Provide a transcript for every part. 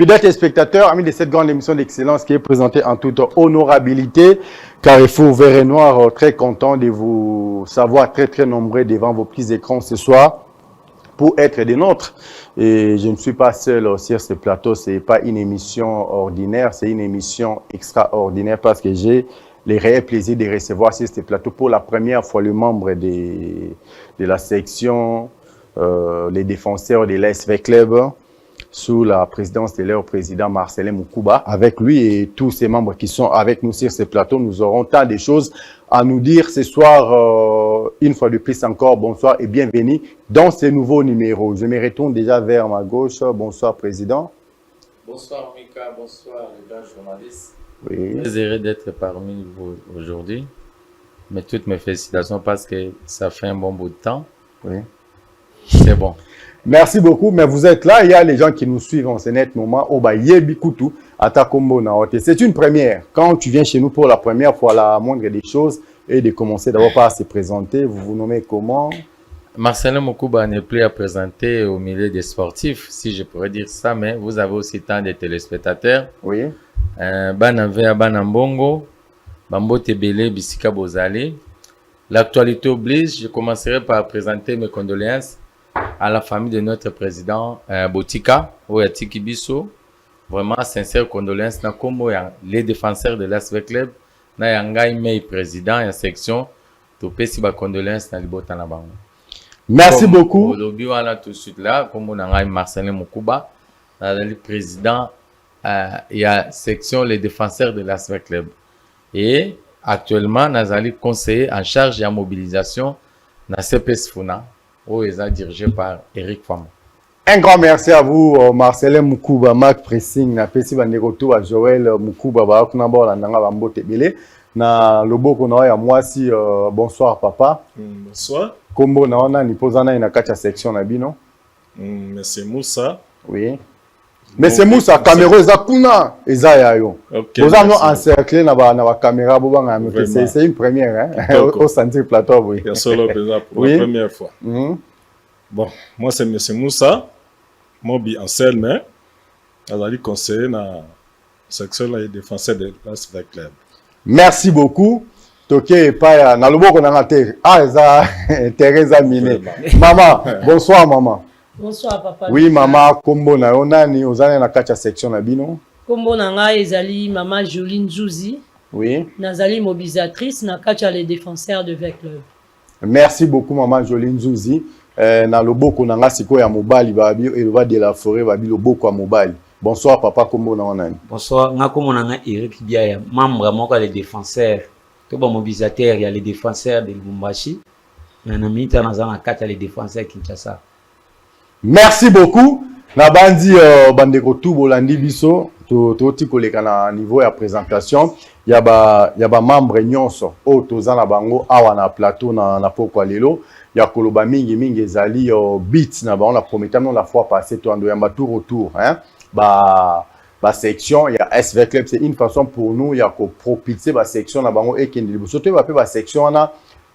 Fidèles téléspectateurs, amis de cette grande émission d'excellence qui est présentée en toute honorabilité, Carrefour Vert et Noir, très content de vous savoir très nombreux devant vos petits écrans ce soir pour être des nôtres. Et je ne suis pas seul sur ce plateau, ce n'est pas une émission ordinaire, c'est une émission extraordinaire parce que j'ai le réel plaisir de recevoir sur ce plateau pour la première fois le membre de la section, les défenseurs de l'ASV Club, sous la présidence de leur président Marcelin Moukouba. Avec lui et tous ses membres qui sont avec nous sur ce plateau, nous aurons tant de choses à nous dire ce soir. Une fois de plus encore, bonsoir et bienvenue dans ce nouveau numéro. Je me retourne déjà vers ma gauche. Bonsoir, président. Bonsoir, Mika. Bonsoir, les grands journalistes. Oui. Très heureux d'être parmi vous aujourd'hui. Mais toutes mes félicitations parce que ça fait un bon bout de temps. Oui. C'est bon. Merci beaucoup, mais vous êtes là, il y a les gens qui nous suivent en ce net moment. C'est une première. Quand tu viens chez nous pour la première fois, la moindre des choses est de commencer d'abord par se présenter. Vous vous nommez comment? Marcelin Moukouba n'est plus à présenter au milieu des sportifs, si je pourrais dire ça, mais vous avez aussi tant de téléspectateurs. Oui. Banave à Banambongo, Bambo Tebele, Bissika Bozali. L'actualité oblige, je commencerai par présenter mes condoléances à la famille de notre président Botika, Oyatiki Bisso. Vraiment, sincère condoléances. Les défenseurs de l'ASV Club, na yangai mei président et section, topé si ba condoléances na libota na bango. Merci beaucoup. Au lobby, on a tout de suite là, comme on a Marcelin Moukouba, le président, il y a section les défenseurs de l'ASV Club. Et actuellement, nous allons conseiller en charge de la mobilisation dans CPS Funa. Dirigé par Eric Fama. Un grand merci à vous, Marcelin Moukouba, Marc Pressing, na pesi bande retour à Joël Moukouba, ba kuna bola nanga bambo tebele na loboko na ya mwasi. Bonsoir papa. Bonsoir. Kombo na wana ni pozana ina kacha section na bino. Monsieur Moussa. Oui. Monsieur Moussa, caméra eza kuna eza ya yo. Vous avez encerclé na ba caméra bo banga c'est une première hein au centre plateau oui. Il y a solo déjà pour la première fois. Bon, moi c'est Monsieur Moussa. Moi bi en seul mais azali conseiller na section la défenseur de l'ASV Club. Merci beaucoup. Toké pa na loboko na ngate. Ah eza Teresa Mine. Maman, bonsoir maman. Bonsoir papa. Oui maman, kombo na yo nani ozana na kacha section na bino? Kombo na nga ezali maman Joline Zouzi. Oui. Nazali mobilisatrice na kacha les défenseurs de VEC Club. Merci beaucoup maman Joline Zouzi. Na loboko na nga siko ya mobali babi Elva de la Forêt babi loboko ya mobali. Bonsoir papa, kombo na nani? Bonsoir, nga kombo na nga Eric Biaya, membre moko les défenseurs. To ba mobilisateur ya les défenseurs de Lubumbashi. Na mita na kacha les défenseurs Kinshasa. Merci beaucoup. Na bandi bandeko tout bolandi biso to tikoleka na niveau ya présentation. Ya ba membre nyonso o tozana bango awa na plateau na pokwa lelo. Ya koloba mingi ezali beats na ba on la promettant la fois passée to ando yamba tout retour hein. Ba section ya SV Club, c'est une façon pour nous ya ko propulser ba section na bango et kende liboso to ba pe ba section na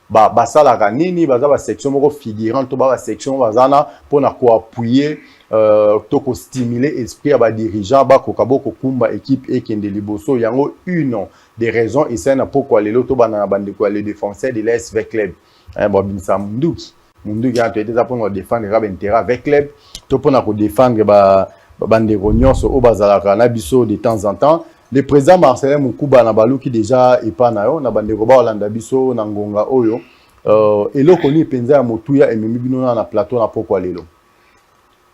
ba sala kanini baza ba section moko figurant to ba section bazana pour na ko appuyer to ko stimuler esprit ya ba dirigeant ba ko kaboko kumba équipe et kende liboso yango une des raisons et c'est na pourquoi les loto bana bande ko les défenseurs de l'ASV Club bon binsa munduki a été ça pour nous défendre intérêt avec club to pour na ko défendre ba bande nyonso o bazalaka na biso de temps en temps. Le président Marcelin Moukouba na baluki déjà epa na yo na bande ko ba olanda biso na ngonga oyo eloko ni penza ya motuya ememi bino na plateau na pokwa lelo.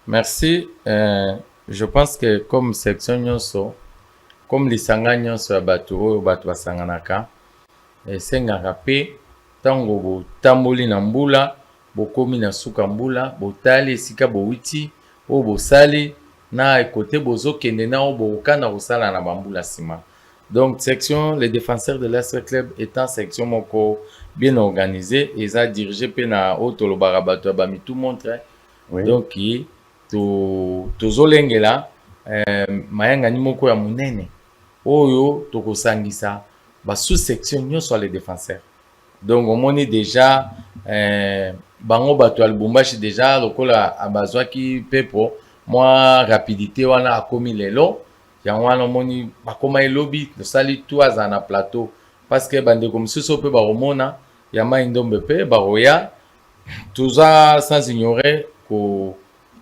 Merci. Je pense que comme section nyonso comme lisanga nyonso ya bato oyo bato basanganaka esengaka pe tango bo tamboli na mbula bokomi na suka mbula botali esika bowiti o bosali na côté bozokende na o bokana kosala na bambula sima. Donc section les défenseurs de l'ASV Club étant section moko bien organisée et ça dirigé pe na otolobara bato ba tout montre. Oui. Donc to zolengela mayanga ni moko ya munene oyo tokosangisa ba sous section nyonso les défenseurs. Donc on moni déjà bango bato ya Lubumbashi déjà lokola abazwaki pepo moi rapidité wana akomi lelo ya wana moni bakoma elobi tosali tout aza na plateau parce que bande comme soso pe baromona ya mai ndombe pe baroya toza sans ignorer ko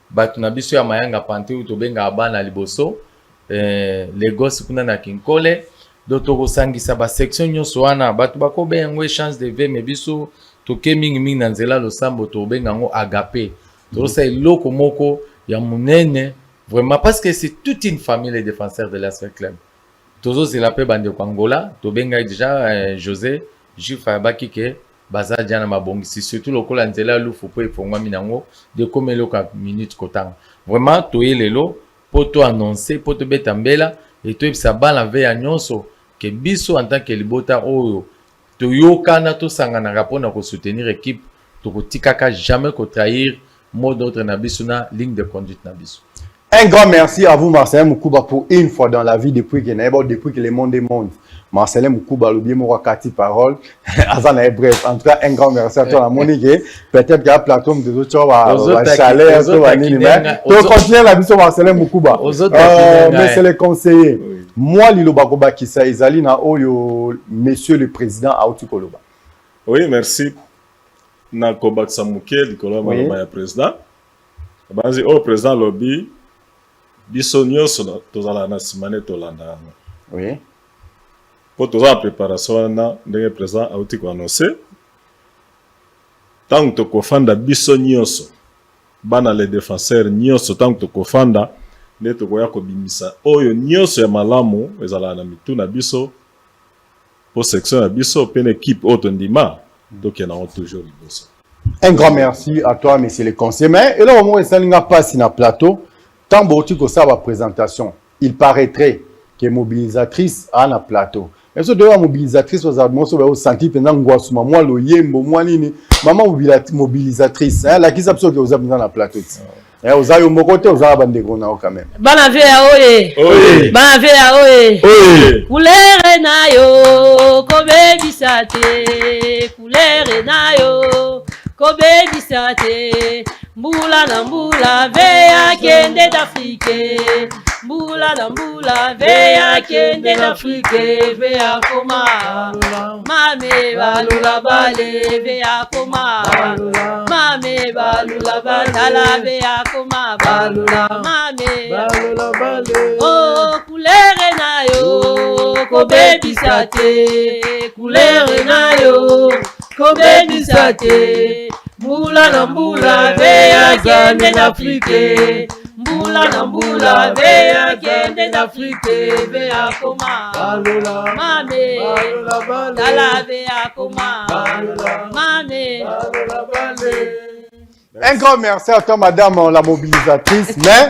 batu na biso ya mayanga pante ou tobenga bana liboso Lagos kuna na Kinkole doto kosangisa ba section nyonso wana batu bakobe ngwe chance de vie mebiso toke mingi na nzela losambo tobenga ngo agape to sa eloko moko ya munene vraiment parce que c'est toute une famille les défenseurs de l'Asvel Club tozo c'est la paix bande Angola tobenga déjà José Juif abaki ke baza diana mabongisi surtout lokola nzela lufu po efongwa minango de komelo ka minute kotanga vraiment toyelelo po to annoncer po to betambela et to ebisa bala ve ya nyonso ke biso en tant que libota oyo toyokana to sangana rapona ko soutenir équipe to kotikaka jamais ko trahir mot d'autre na biso na ligne de conduite na biso. Un grand merci à vous, Marcelin Moukouba, pour une fois dans la vie depuis que le monde est monde. Marcelin Moukouba, le bien mot Kati parole. Azana est bref. En tout cas, un grand merci à toi, la Monique. Peut-être qu'il y a plateau de d'autres choses à chalet, tu continues la vie sur Marcelin Moukouba. Mais c'est le conseiller. Moi, Lilo Bakoba Kissa, Izalina, Oyo, monsieur le président Aouti Koloba. Oui, merci. Nakoba Samouké, Nicolas Malomaya, président. Bazi, au président lobby. Biso nyonso tozala na simane tolanda. Oui. Pour toza en préparation na ndenge président auti ko annoncer. Tant to kofanda biso nyonso bana les défenseurs nyonso tant to kofanda ne to koya ko bimisa oyo nyonso ya malamu ezala na mitu na biso pour section na biso pen équipe auto ndima donc il y en a toujours liboso. Un grand merci à toi monsieur le conseiller. Mais et là au moins ça n'inga pas si na plateau. Tant que tu as la présentation, il paraîtrait que mobilisatrice a un plateau. Et ce de la mobilisatrice, vous avez senti pendant que moi, le yembo, moi, maman mobilisatrice, la qui s'absorbe que vous avez dans la plateau. Vous avez un côté, vous avez un bandegona quand même. Banave a oye. Oui. Banave a oye. Oui. Couleur na yo, kobe bisate. Couleur na yo, kobe bisate. Mbula na mbula veya kende d'Afrique. Mbula na mbula veya kende d'Afrique. Veya koma mame balula bale veya koma mame balula bale veya koma balula mame balula bale. Oh couleur na yo kobe bisate. Couleur na yo kobe bisate. Mbula na mbula veya kende d'Afrique. Mbula na mbula veya kende d'Afrique. Veya koma mame tala veya koma mame. Un grand merci à toi madame la mobilisatrice. Mais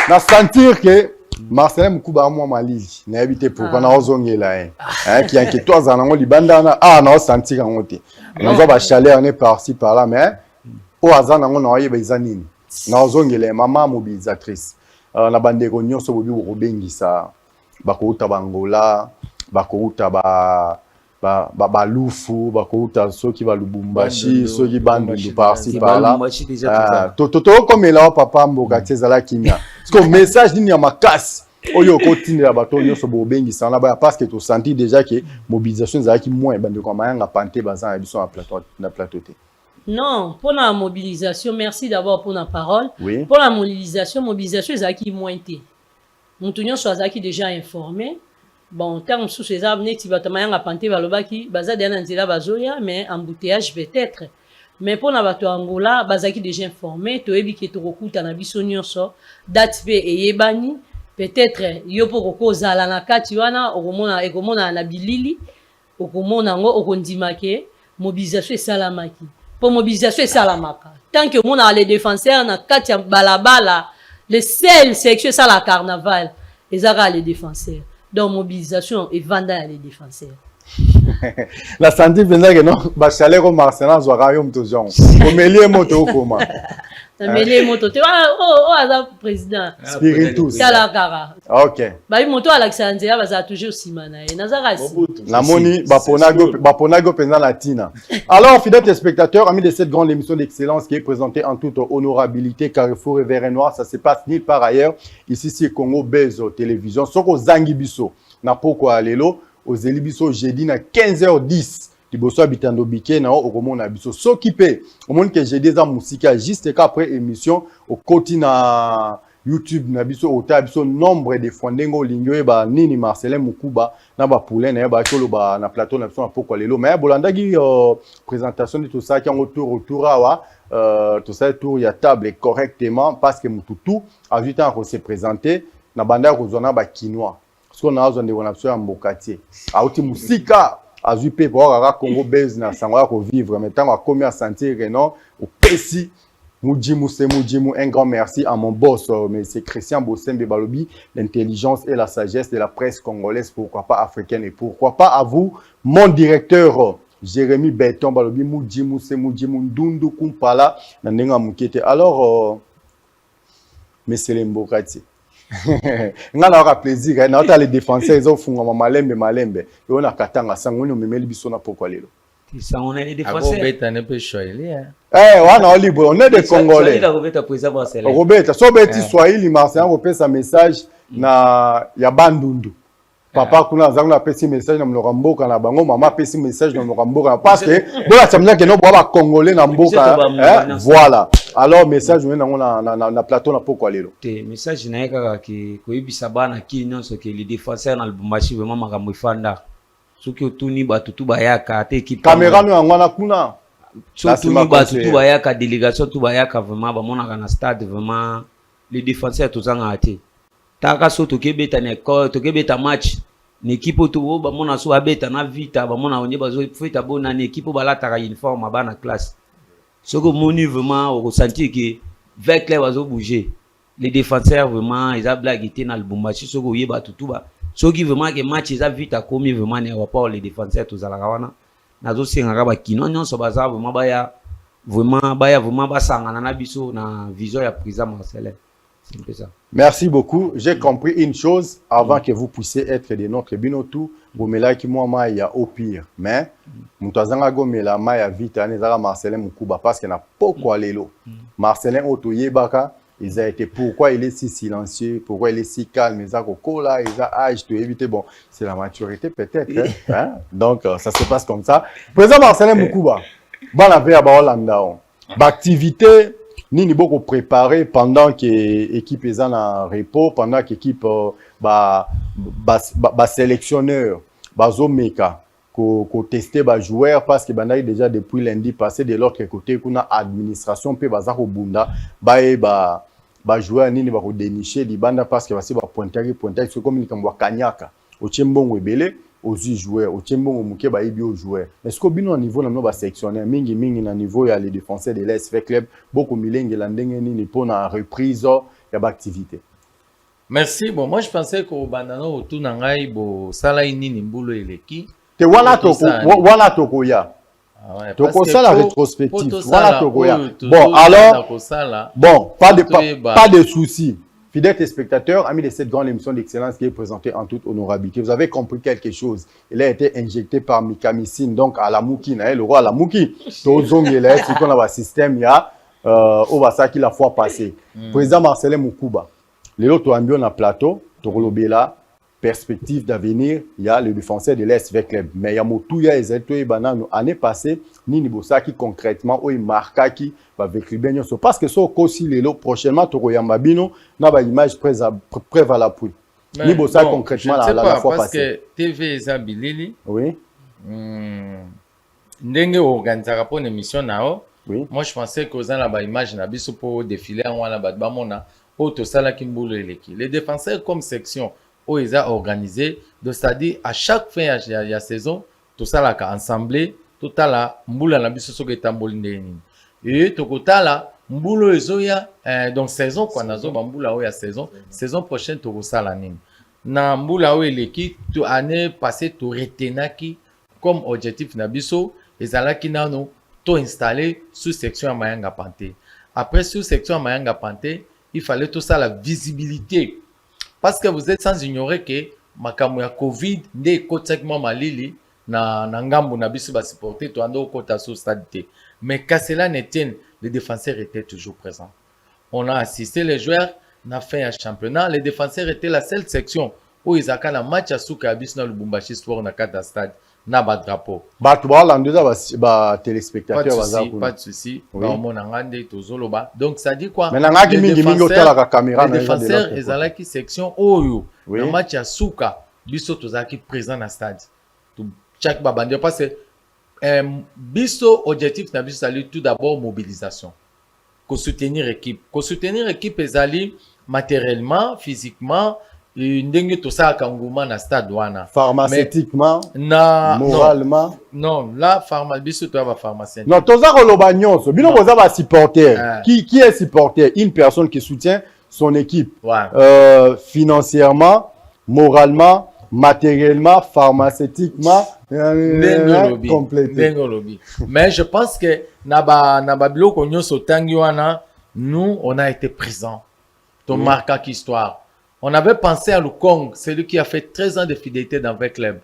na sentir que Marcelin Moukouba moi malili na habité pour qu'on a ozongela qui inquiète toi zanango libanda na na sentir en côté. On va chaleur on est par-ci par-là mais au hasard nango na yeba izanini na ozongela maman mobilisatrice na bandeko nyonso bobi robengisa bakouta bangola bakouta ba lufu bakouta soki ba lubumbashi soki bandundu par-ci par-là toto comme là papa mboka tezala kimia parce que message nini ya makasi oyo kotinela bato nyonso bobengisa na ba parce que to senti déjà que mobilisation ezalaki moins bandeko mayanga pante baza na biso na plateau te. Non, pour la mobilisation, merci d'abord pour la parole. Oui. Pour la mobilisation ezalaki moins te. Montunyo soazaki déjà informé. Bon, terme sous ces arbres neti batamayanga pante balobaki baza dena nzela bazoya mais embouteillage peut-être. Mais pour na bato Angola bazaki déjà informé to ebi ke to kokuta na biso nyonso date pe eyebani peut-être yo po kokozala na kati wana okomona na bilili okomona ngo okondimake mobilisation esalamaki. Pour mobilisation esalamaka. Tant que mon a les défenseurs na kati ya balabala les seuls section ça la carnaval ezaka les défenseurs. Donc mobilisation et vanda les défenseurs. La santé venait que non, bah chaleur au Marseille, zo rayon to genre. Omelie moto koma. Amélie moto te aza président. Spiritus. Kala kara. OK. Ba moto Alexandre va toujours simana et nazara. La moni baponago pendant latina. Alors fidèles téléspectateurs, amis de cette grande émission d'excellence qui est présentée en toute honorabilité Carrefour et Verre-Noir, ça se passe nulle part ailleurs. Ici c'est Congo Bezo Télévision. Soko Zangi Biso. Na pokwa lelo aux Elibiso jeudi na 15h10. Liboso bitando bike na okomona biso soki pe omoni ke jeudi za musika juste qu'après émission au koti na YouTube na biso ota biso nombre de fois ndengo lingyo ba nini Marcelin Mukuba na ba poulet na ba cholo ba na plateau na biso na pokwa lelo mais bolandaki présentation de tout ça qui en retour awa tout ça tour ya table correctement parce que mututu a vu temps qu'on s'est présenté na banda ko zona ba quinoa parce qu'on a besoin de on a besoin mbokatier a oti musika azui pe pour Congo Base na sangwa ko vivre mais tant à sentir que non au Pessi Mujimu un grand merci à mon boss mais c'est Christian Bossembe Balobi l'intelligence et la sagesse de la presse congolaise pourquoi pas africaine et pourquoi pas à vous mon directeur Jérémy Béton Balobi Mujimu Ndundu Kumpala na ndenga mukete alors monsieur Lembokati nga na ka plaisir na ota les défenseurs ils ont funga malembe et on a katanga sangoni o memeli biso na pokwa lelo ça on est les défenseurs wana libre on est des Congolais Robert so beti Swahili Marseille on fait sa message na ya bandundu papa kuna zangu na pesi message na mloka mboka na bango mama pesi message na mloka mboka parce que bola chamnya ke no ba Congolais na mboka voilà alors message na plateau na pokwa lelo te message na yeka ki koyebisa bana ki nyonso ke les défenseurs na Lubumbashi vraiment makambo ifanda soki otuni batutu bayaka te équipe caméra no ngwana kuna surtout batutu bayaka délégation tu bayaka vraiment ba monaka na stade vraiment les défenseurs tozanga ate taka so tokebeta na ko tokebeta match ni équipe to ba mona so abeta na vita ba mona onye bazo feta bona ni équipe balataka uniforme bana classe soko moni vraiment au ressenti que avec les bazo bouger les défenseurs vraiment ils a blague été dans le Lubumbashi soko yeba tutuba soki vraiment que match ils a vite commis vraiment ne va pas les défenseurs tous ala kawana nazo sengaka ba kino nyonso baza vraiment vraiment basangana na biso na vision ya président Marcelin. C'est un peu ça. Merci beaucoup. J'ai compris une chose avant que vous puissiez être de notre binotou. Gomela qui moi il y a au pire. Mais mutazanga gomela ma ya vite anezara Marcelin Mukuba parce qu'il n'a pas quoi lelo. Marcelin Otoyebaka, ils a été pourquoi il est si silencieux, pourquoi il est si calme, ils a kola, ils a âge to éviter bon, c'est la maturité peut-être hein? Donc ça se passe comme ça. Président Marcelin Mukuba, bana ve ba Hollanda. Activité Nini beaucoup préparé pendant que l'équipe est en repos, pendant que l'équipe sélectionneur, Bazomeka, ko tester ba joueur parce que bana déjà depuis lundi passé de l'autre côté qu'on a administration pe baza ko bunda ba joueur nini ba ko dénicher di banda parce que basi ba pointer c'est comme ni kambwa kanyaka o chembongo ebele aux joueurs au chembongo muke ba ibi aux joueurs est-ce que bino niveau na no ba sélectionner mingi na niveau ya les défenseurs de l'SV club beaucoup milenge la ndenge nini pour na reprise ya ba activité. Merci. Bon moi je pensais que bandano autour na ngai bo sala nini mbulo eleki te wana toko ya toko ça la rétrospective voilà toko ya bon alors bon pas de soucis. Fidèles téléspectateurs, amis de cette grande émission d'excellence qui est présentée en toute honorabilité, vous avez compris quelque chose. Il a été injecté par Mikamissine, donc à la Mouki, le roi à la Mouki. Tozong il est, c'est qu'on a un système, il y a au Vasaki la fois passée. Président Marcelin Mukuba, les autres ambions na plateau, Torolobela, perspective d'avenir, il y a le défenseur de l'SV Club. Mais il y a Motouya et Zetoye Banano, année passée, Nini Bosaki concrètement, ou Markaki, va vécu bien. Parce que so kosi lelo prochainement, Toroyamba Bino, n'a pas image preuve à l'appui. Ni Bosaki concrètement la fois parce passée. Parce que TV Zabilili, oui. Ndenge organisa pour une émission nao. Oui. Moi je pensais que dans la image na biso pour défiler en wala ba mona auto sala kimbulu eleki. Les défenseurs comme section où ils ont organisé, c'est-à-dire à chaque fin de la saison, tout ça là ensemble, tout ça là, mboula na biso so ketamboli ndeni. Et tout ça là, mboulou ezoya donc saison quoi nazo mboula oya saison prochaine tout ça là nini. Na mboula o eleki, tout année passée tout retenaki comme objectif na biso ezalaki nano to installer sous section ya Mayanga Panté. Après sous section ya Mayanga Panté, il fallait tout ça la visibilité. Parce que vous êtes sans ignorer que makambo ya Covid nde kotsaki malili na ngambo na biso ba supporter to ando kota sous stade té. Mais qu'à cela ne tienne, les défenseurs étaient toujours présents. On a assisté les joueurs, on a fait un championnat, les défenseurs étaient la seule section où ils ont un match à Souka bis na Lubumbashi Sport na kata stade na ba drapeau. Bato ba landeza ba téléspectateurs baza pas de souci, ba mona ngande tozolo ba. Donc ça dit quoi? Mais nangaki mingi otala ka caméra na les défenseurs ezalaki section oyo le match à Souka biso tozaki présent na stade. Tout chaque babande parce que biso objectif na biso c'est tout d'abord mobilisation. Ko soutenir équipe ezali matériellement, physiquement, ndenge to sa kanguma na stade wana. Pharmaceutiquement, moralement. Non, là biso to ba pharmacien. Non, toza koloba nyonso. Bino boza ba supporter. Qui est supporter? Une personne qui soutient son équipe. Ouais. Financièrement, moralement, matériellement, pharmaceutiquement, complété. Mais je pense que na biloko nyonso tangi wana, nous on a été présents. Ton marquant histoire. On avait pensé à Lukong, celui qui a fait 13 ans de fidélité dans le club.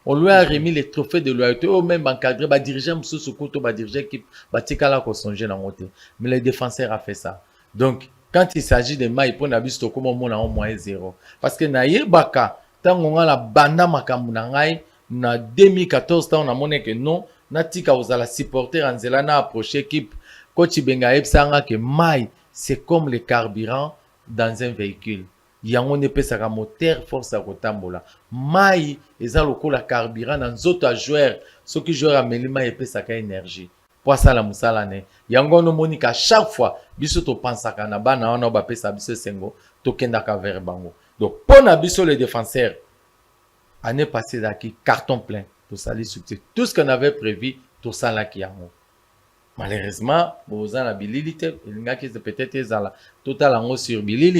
On lui a remis les trophées de loyauté, ou même encadré, dirigeant Moussoussoukou, dirigeant l'équipe, Batikala Kosonje dans côté. Mais le défenseur a fait ça. Donc, quand il s'agit de Maï, pour Nabis Tokoma, on a au moins 0. Parce que Naye Baka, tant qu'on a la banda Makamunangai, na 2014, on a montré que non, Natika vous a la supporter en Zelana approché l'équipe. Coach Benga Epsanga que Maï, c'est comme le carburant dans un véhicule. Yango ne peut sa moteur force à kotambola. Mai eza lokola carburant dans autres joueurs, ceux qui jouent à melima et peut sa énergie. Pour ça la musala ne. Yango no monika chaque fois biso to pensaka na bana ona ba pesa biso sengo to kenda ka vers bango. Donc pour na biso les défenseurs année passée daki carton plein to sali succès. Tout ce qu'on avait prévu to sala ki yango. Malheureusement,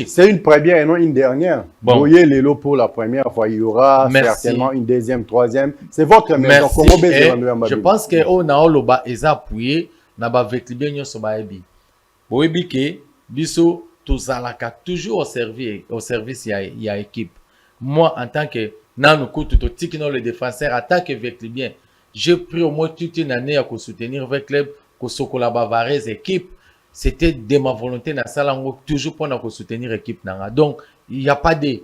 c'est une première et non une dernière. Bon. Voyez les lots pour la première fois. Il y aura certainement une deuxième, troisième. C'est votre maison. Je pense que on a oloba eza appuyé na ba vetlibien so ba ebi. Bo ebi ke biso tozalaka toujours au service ya équipe. Moi en tant que nanu kutu to tikino le défenseur attaque vetlibien. J'ai pris au moins toute une année à soutenir avec club. Kosokola Bavarez équipe, c'était de ma volonté na salango toujours pour nous soutenir l'équipe nanga. Donc il y a pas de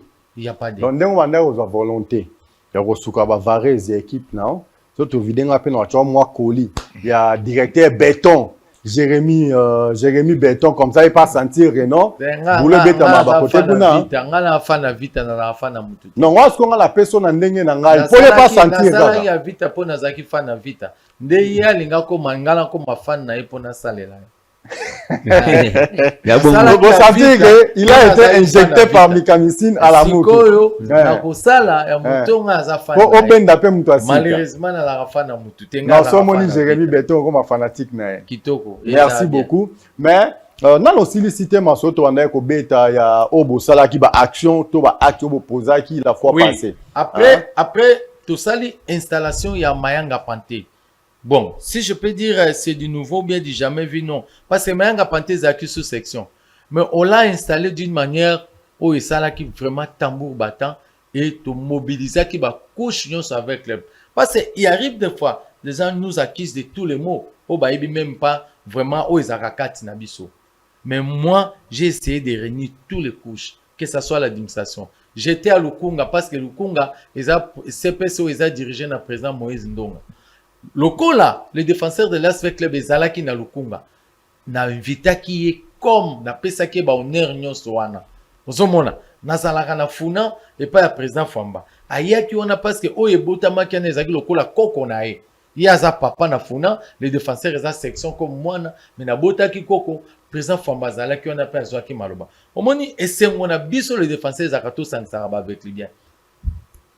donc on a volonté ya kosokola Bavarez équipe non surtout vidéo appel na tu moi Koli il y a directeur béton Jérémy Béton comme ça il pas sentir non boule beta ma ba côté kuna ngala fana vita na fana mutu non moi ce qu'on a la personne ndenge na ngai faut pas sentir ça ya vita po na zaki fana vita nde ya linga ko mangala ko mafana na ipo na salela il a été injecté par mécanicine à la moto. Malheureusement, na la fana mutu. Jérémy Béton comme fanatique. Merci beaucoup. Mais non aussi cité masoto anda ko beta ya obo sala ki ba action to ba acte obo posa ki la fois passée. Après tout ça l'installation ya Mayanga Panté. Bon, si je peux dire c'est du nouveau, bien du jamais vu, non. Parce que Mayanga Panté est acquis sous section. Mais on l'a installé d'une manière où il s'est qui vraiment tambour battant et te mobiliser qui va coucher avec le. Parce qu'il arrive des fois, les gens nous accusent de tous les mots. Oh, bah, il même pas vraiment, oh, ils ont nabiso. Mais moi, j'ai essayé de réunir tous les couches, que ce soit l'administration. J'étais à Lukunga parce que Lukunga, CPSO, ils ont dirigé le président Moïse Ndonga. Lokola, le défenseur de l'Asvel Club Ezalaki na Lukunga, na invité qui est comme na pesa ki ba honneur nyonso wana. Ozomona, na zalaka na funa et pas le président Famba. Ayaki wana parce que oye botama ki ezaki lokola koko na e. Yaza papa na funa, le défenseur eza section comme mwana, mais na botaki koko président Famba zalaki wana pe azwaki maloba. Omoni esengo na biso le défenseur zakato sangisaka ba avec lui bien.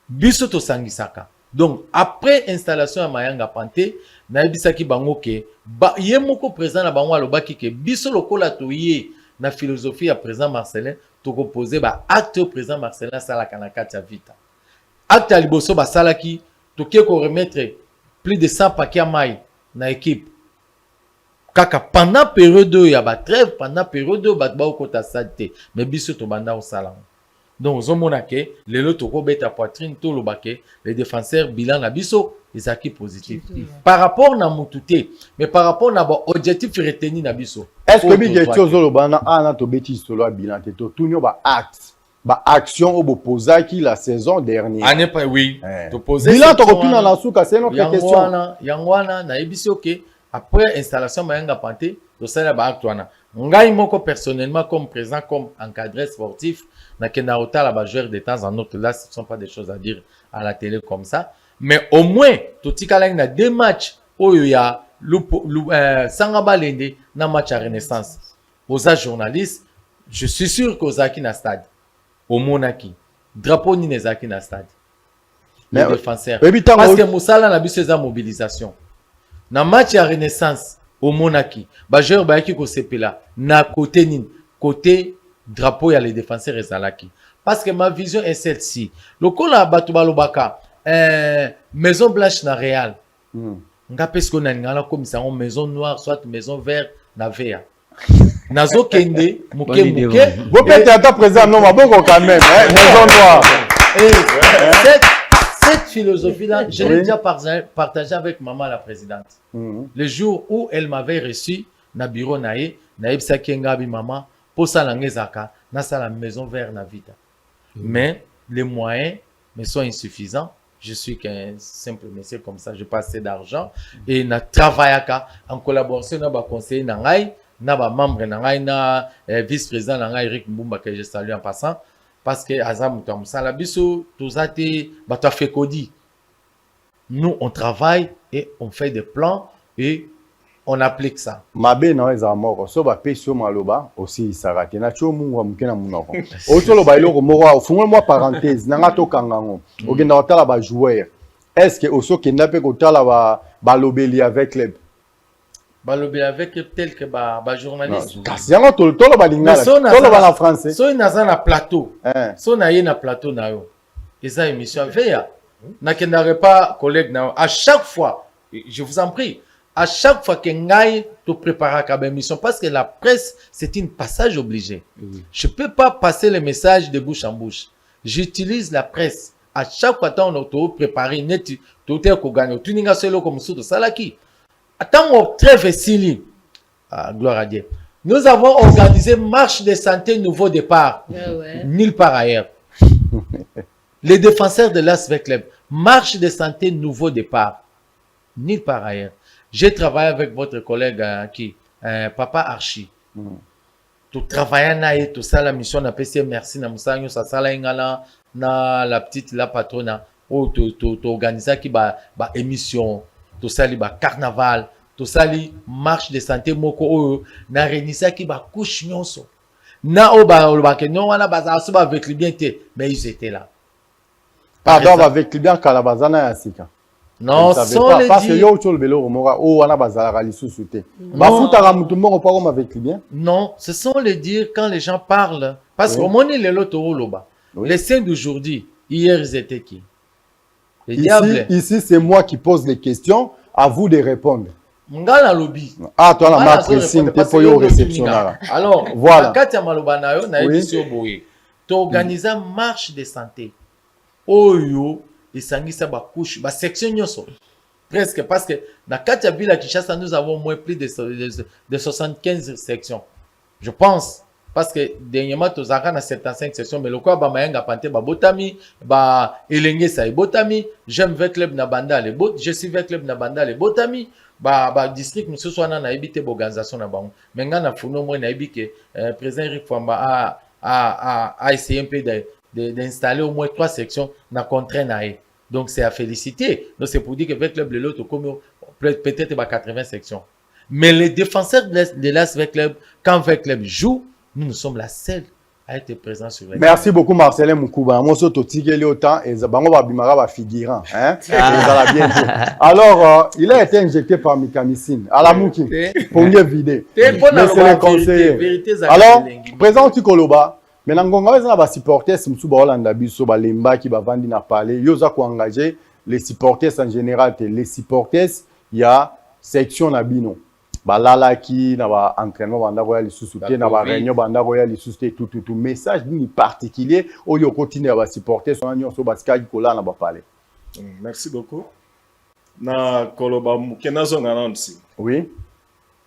Biso to sangisaka. Donc, après installation à Mayanga Panté, naibisaki bango ke ba yemoko président na bango alobaki ke biso lokola toye na philosophie à président Marcelin to proposer ba acte au président Marcelin sala kanakati ya vita. Acte à liboso ba salaki to ke ko remettre plus de 100 paquets à maille dans l'équipe. Kaka pendant période il y a ba trêve, pendant période ba ba okota stade mais biso to banda au salon. Donc zomona ke lelo to ko beta poitrine to lobake les défenseurs bilan na biso les acquis positifs. Par rapport na mutute, mais par rapport na ba objectif retenu na biso. Est-ce que bi quelque chose lo bana ana to beti solo bilan te to tunyo ba acte ba action au posaki la saison dernière. Année pas oui. To poser bilan to tuna na suka c'est notre question. Yangwana na ebisi OK. Après installation Mayanga Panté, to sala ba acte wana. Ngai moko personnellement comme président comme encadré sportif na kenarota la ba joueur de temps en autre là ce ne sont pas des choses à dire à la télé comme ça mais au moins to tikala na deux matchs oyo ya sanga balende na match à Renaissance aux journalistes je suis sûr que Ozaki na stade au Monaki drapeau ni nezaki na stade les défenseurs parce que Moussala na biso za mobilisation na match à Renaissance au Monaki ba joueur ba ki ko sepela na côté ni côté drapeau ya les défenseurs ezalaki parce que ma vision est celle-ci lokola batu balobaka maison blanche na Real nga pesko na ngala comme ça maison noire soit maison vert na vert nazo kende muke vous peut être présent non maboko quand même maison noire et cette philosophie là je l'ai déjà partagé avec maman la présidente le jour où elle m'avait reçu na bureau nae na ebsaki ngabi maman pour ça l'angezaka na la maison vert na vita mais les moyens me sont insuffisants je suis qu'un simple monsieur comme ça je passe d'argent et na travaillaka en collaboration na ba conseiller na ngai na ba membre na ngai na vice-président na ngai Eric Mbumba que je salue en passant parce que azam musala biso tozate bato fekodi nous on travaille et on fait des plans et on applique ça. Mabe na weza moko so ba pesio maloba aussi sarate na cho mungu mukena munoko. Oso lo ba iloko moko fungol mo parenthèse na ngato kangango. Ogenda otala ba joueur. Est-ce que oso kenda pe kotala ba lobeli avec club? Ba lobeli avec tel que ba journaliste. Kasi yango tolo ba lingala. Tolo ba na français. So inaza na plateau. So na ye na plateau na yo. Eza émission veya. Na kendare pas collègue na à chaque fois je vous en prie à chaque fois que Ngaï te prépare à la émission, parce que la presse, c'est un passage obligé. Je ne peux pas passer les messages de bouche en bouche. J'utilise la presse. À chaque fois que on te prépare, tout est qu'on gagne. Tu n'as pas comme ça, salaki. Attends, on très facile. Gloire à Dieu. Nous avons organisé marche de santé nouveau départ. Nulle part ailleurs. Les défenseurs de l'ASV Club. Marche de santé nouveau départ. Nulle part ailleurs. J'ai travaillé avec votre collègue Papa Archie. Tu travailles tout ça la mission na PC merci na musanyo ça sala ingala na la petite la patrona ou tu organiser qui ba émission tout ça li ba carnaval tout ça li marche de santé moko na renisa qui ba couche nyonso na o ba ke non wana ba ça ba avec bien mais ils étaient là. Pardon avec bien kalabazana ya sika. Non, parce que yo tolo belo mora o wana bazala lisusu te. Ba futaka mutu moko pas comme avec bien. Non, ce sont les dire quand les gens parlent parce qu'au moment les lotoro loba. Les saints d'aujourd'hui, hier ils étaient qui? Les diables. Ici c'est moi qui pose les questions, à vous de répondre. Ngala lobby. Ah toi la ma pressing te pour yo réceptionnara. Alors, voilà. Katia maloba na yo na émission boye. Tu organises marche de santé. Oyo et sangisa ba couche ba section nyoso presque parce que dans Katia Villa Kinshasa nous avons moins plus de 75 sections je pense parce que dernièrement tous na 75 sections mais le quoi ba mayanga panté ba botami ba elenge sa botami j'aime avec club na banda les bot je suis avec club na banda les botami ba district monsieur soana na ebité organisation na bango mais nga na funo moi na ebike président Eric Famba a essayé un peu d'installer au moins 3 sections na contraint nae. Donc c'est à féliciter. Donc c'est pour dire que avec le Bleu peut-être 80 sections. Mais les défenseurs de l'ASV Club, quand le club joue, nous sommes la seule à être présents sur le. Merci beaucoup Marcelin Moukouba. Moi je te autant et Zabango Babimara va figurant hein. Alors il a été injecté par Mikamissine à la Mouki pour mieux vider. Mais c'est le conseiller. Alors présente Koloba. Mais nangonga eza ba supporters msuba Hollanda biso ba lemba ki ba vandi na parler yoza ko engager les supporters en général, les supporters, il y a section Nabino. Balalaki, na ba entraînement banda royal sous-souté, na ba réunion banda royal sous-souté, tout message ni particulier au yo continue à supporter son union so baska kola na ba parler. Merci beaucoup. Na koloba kenazo nganansi. Oui.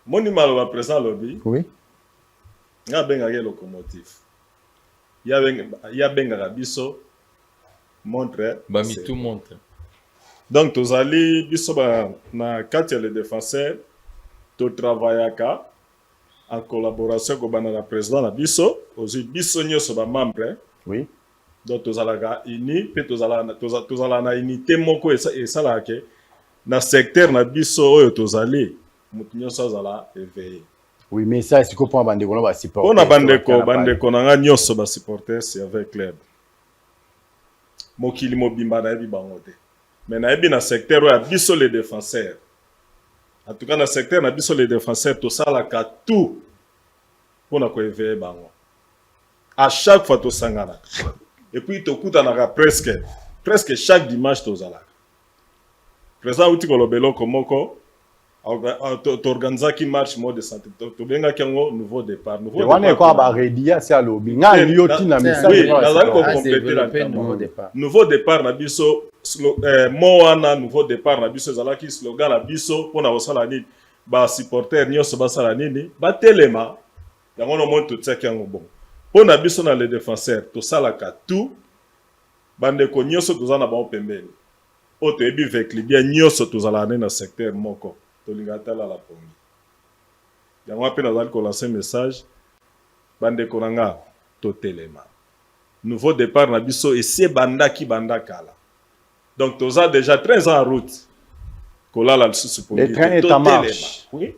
Moni maloba présent lobby. Oui. Nga benga ke locomotive. Ya benga biso montre Bami tout montre. Donc tozali biso ba na kati ya les défenseurs to travaillaka en collaboration avec le président na biso aussi biso nyonso ba membre. Oui. Donc tozalaka uni pe tozala na unité moko esala ke na secteur na biso oyo tozali mutu nyonso azala éveillé. Oui, mais ça c'est quoi pour bandeko na ba supporter. On a bandeko na nga nyonso ba supporter c'est avec club. Mokili mobimba na yebi bango te. Mais na yebi na secteur oyo biso les défenseurs. En tout cas, dans le secteur, nous avons les défenseurs, tout ça, tout pour nous éveiller. À chaque fois, tout ça. Et puis, tu écoutes presque chaque dimanche, tu as présent, tu as le Komoko, tu organises qui marche mode de santé. Tu as un nouveau départ. Nouveau départ. Nouveau départ, Moana nouveau départ na biso zalaki slogan na biso pona osala nini ba supporter nyonso basala nini ba telema yango no monto tsaki yango bon pona biso na les défenseurs to salaka tout bande ko nyonso tozana ba pembeni o to ebi vekli bien nyonso tozala na secteur moko to lingatala la pongi yango apena zali ko lancer message bande ko nanga to telema nouveau départ na biso et c'est bandaki bandakala. Donc, tu as déjà 13 ans en route. Le train est en marche. Oui.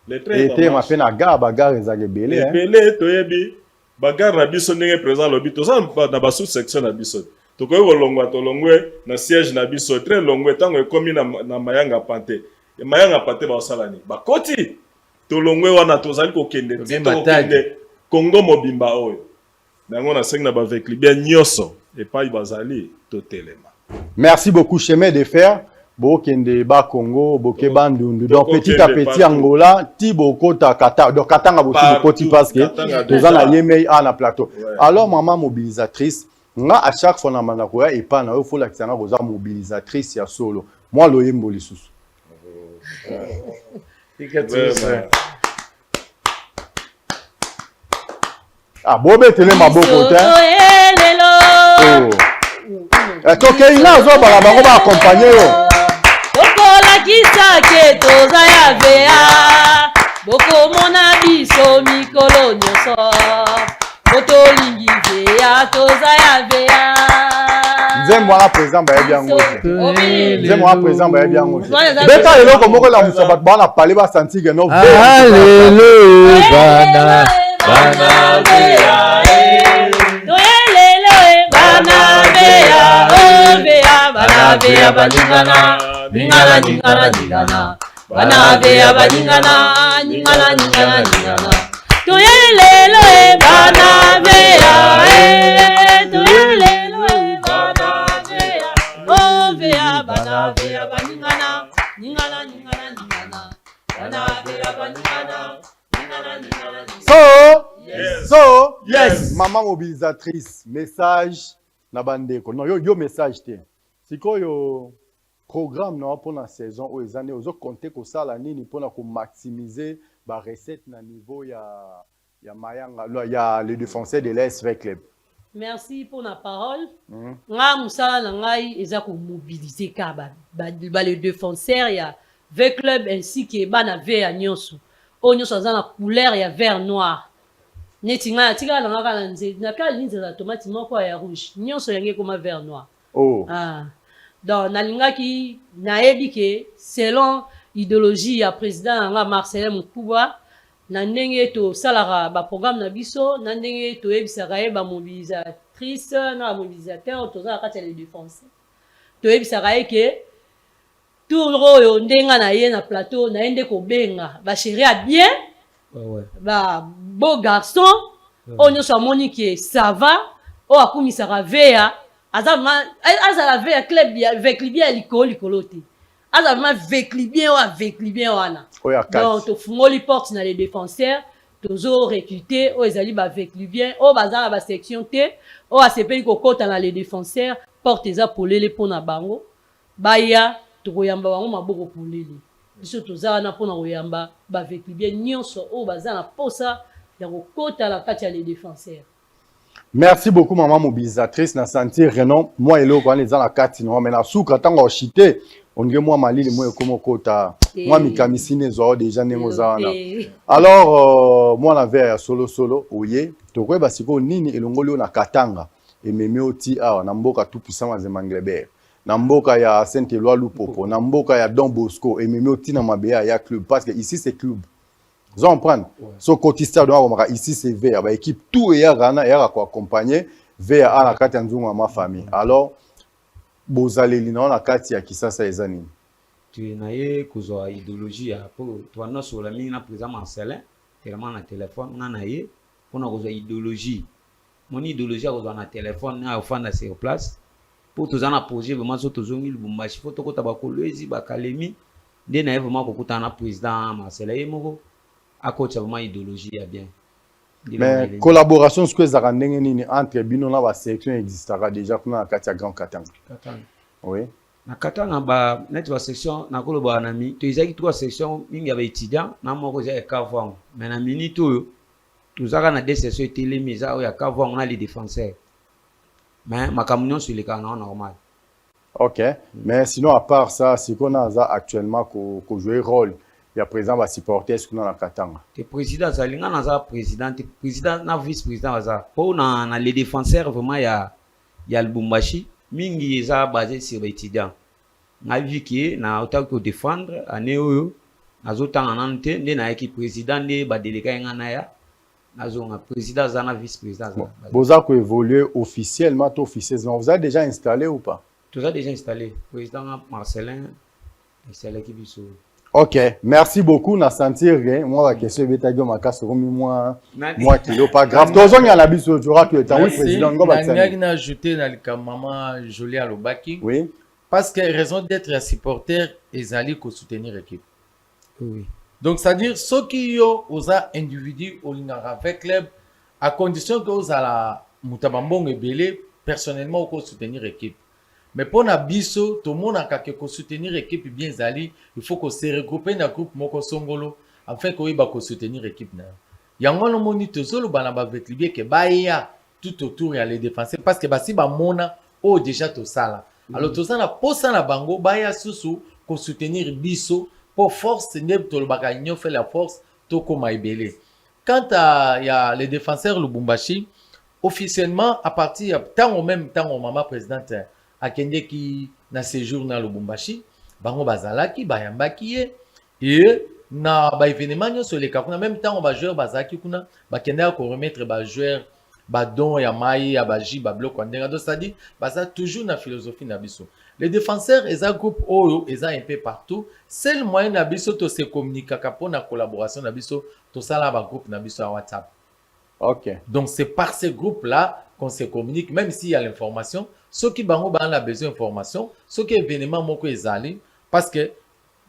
Le train est en marche. Et tu as bagarre ezake belé. Belé, tu as dit, bagarre na biso n'est présent lobby. Tu as na ba sous-section na biso. Tu as longwa to longwe na siège na biso très longwe tango ekomi na mayanga pante. Et mayanga pante ba osalani. Ba koti. To longwe wana tozali ko kende. Kende Congo mobimba oyo. Nango na seng na ba vekli bien nyoso et pas bazali to telema. Merci beaucoup, chemin de fer. Bokende ba Congo, boke bandundu. Donc petit à petit Angola, ti boko ta Katanga. Donc Katanga bosi bokoti parce que nous en a yemei na plateau. Alors maman mobilisatrice, nga à chaque fois na manakoya et pas na il faut la kisanga boza mobilisatrice ya solo. Moi lo yembo lisusu. Ah bobe tele maboko ta. Toke ina zo bala bango ba accompagner yo. Tokola kisake toza ya vea. Boko mona biso mikolo nyoso. Botolingi vea toza ya vea. Nzembo wana présent ba yebi yango. Nzembo wana présent ba yebi yango. Beta eloko moko la musabat bana parler ba sentir que no. Alléluia bana bana vea. Banavea balingana, ningana ningana ningana. Banavea balingana, ningana ningana ningana. Toyelelo banavea, toyelelo banavea. Oh vea banavea balingana, ningana ningana ningana. Banavea balingana, ningana ningana ningana. Yes. Maman mobilisatrice, message na bandeko. Non, yo message te. Sikoyo programme non pour la saison aux années aux compter ko sala nini pour ko maximiser ba recette na niveau ya mayanga ya le défenseur de l'SV Club. Merci pour la parole. Nga musala ngai eza ko mobiliser ka ba le défenseur ya V Club ainsi que bana vert nyonso. O nyonso za na couleur ya vert noir. Neti nga tika na nga kala nze na kala linze za tomate moko ya rouge. Nyonso yange comme vert noir. Oh. Ah. Donc nalingaki nayebi ke selon idéologie ya président nga Marcelin Mokuba na ndenge to salara ba programme na biso na ndenge to yebisaka ye ba mobilisatrice na mobilisateur to za kati ya les défenseurs to yebisaka ye ke tout oyo ndenga na ye na plateau na ende ko benga ba chéri a bien ba beau garçon on nyonso amoni ke ça va o akumisaka vea azama azala ve club ya avec libien likolo te azama avec libien wana donc to fungoli porte na les défenseurs tozo recruter o ezali ba avec libien o bazala ba section te o asepeli kokota na les défenseurs porte eza polele pona bango baya tokoyamba bango maboko polele biso tozala na pona koyamba ba avec libien nyonso o bazala posa ya kokota la kati ya les défenseurs. Merci beaucoup, maman mobilisatrice. Na sentir Renan, moi et l'autre, on est dans la carte. Mais na souka tango chité, on dit moi mali, moi comme kota, moi mi kamisine zo déjà nemozana. Alors moi la vers solo, oye, to quoi basiko nini elongoli na katanga et meme oti a na mboka tout puissant ma Manglebert. Na mboka ya Saint-Éloi Lupopo, na mboka ya Don Bosco et meme oti na mabea ya club parce que ici c'est club. Vous en prenez. So cotista doit ici c'est vers ba équipe tout et rana et ko accompagner vers à la carte nzunga ma famille. Alors bozali lina na kati ya kisasa ezani. Tu naye kuzo idéologie ya po to na so la mingi na président Marcelin tellement na téléphone na naye pona kuzo idéologie. Mon idéologie kuzo na téléphone na ofanda sur place pour tous en projet vraiment so to zongi Lubumbashi faut to kota ba kolwezi ba kalemi de na vraiment ko kutana président Marcelin yemoko à côté vraiment idéologie ya bien. Mais collaboration ce que ça rend nini entre bino na ba section existera déjà kuna na kati ya Grand Katanga. Oui. Na Katanga ba net ba section na kolo ba nami to izaki trois section mingi ya ba étudiant na moko za ekavwa. Mais na minute oyo tuzaka na deux sections telemi za ya kavwa na les défenseurs. Mais makamunyo sur les canons normal. OK. Mais sinon à part ça, c'est qu'on a actuellement ko jouer rôle. Il y a présent va supporter ce qu'on a dans Katanga. Le président Zalinga na président na vice-président za. Pour na les défenseurs vraiment il y a Lubumbashi mingi eza basé sur les étudiants. Na vu que na autant que défendre année oyo azotanga nante nde na équipe président nde ba délégué ngana ya nazonga président za na vice-président za. Boza ko évoluer officiellement officieusement. Vous avez déjà installé ou pas? Tout ça déjà installé. Président Marcelin c'est l'équipe biso. OK, merci beaucoup. Na sentir rien. Moi la question est ta ma casse moi kilo pas grave. Tozongi à la biso tu auras que le temps président ngo ba tsani. Na ajouter na lika maman Jolie Alobaki. Oui. Parce que raison d'être un supporter ezali ko soutenir l'équipe. Oui. Donc c'est à dire ceux qui yo oza individu au lingara avec club à condition que oza la mutabambongo ebele personnellement ko soutenir l'équipe. Mais pour na biso, tout le monde a qu'à soutenir l'équipe bien zali, il faut qu'on se regroupe dans groupe moko songolo afin qu'on y soutenir l'équipe na. Yango no moni tozolo bana ba vetlibie ke ba ya tout autour ya les défenseurs parce que basi ba mona o déjà to sala. Alors tout ça na posa na bango ba ya susu ko soutenir biso pour force ne to le baka nyo fait la force to ko maibele. Quant à ya les défenseurs Lubumbashi officiellement à partir tant au même temps au maman présidente akende ki na séjour na Lubumbashi bango bazalaki bayambaki et na ba événement nyonso le kakuna même temps ba joueur bazaki kuna bakende ko remettre ba joueur ba don ya mai ya baji ba bloc ndenge do c'est-à-dire baza toujours na philosophie na biso les défenseurs eza groupe oyo eza un peu partout seul moyen na biso to se communiquer kapona collaboration na biso to sala ba groupe na biso à WhatsApp. OK. Donc c'est par ces groupes là qu'on se communique même s'il y a l'information. Ceux qui bango ban a besoin d'information, ceux qui événement moko ezali parce que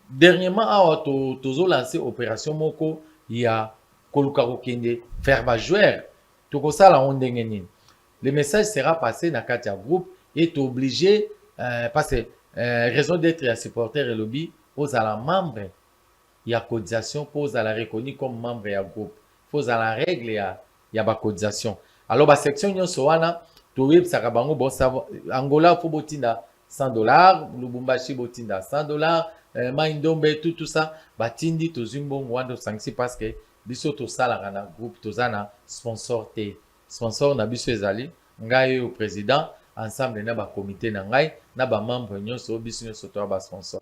dernièrement a tozo lancé opération moko il y a koluka kokende faire ba joueur to ko sala ondenge nini. Le message sera passé dans quatre groupe et est obligé parce que raison d'être un supporter et lobby aux à la membre il y a cotisation pour à la reconnu comme membre ya groupe. Faut à la règle il y a ba cotisation. Alors ba section nyonso wana to web sakabango bon Angola faut botinda $100, Lubumbashi botinda $100, Maindombe tout ça batindi to zimbo wando sangsi parce que biso to sala na groupe to zana sponsor te sponsor na biso ezali ngai au président ensemble na ba comité na ngai na ba membre nyonso biso nyonso to ba sponsor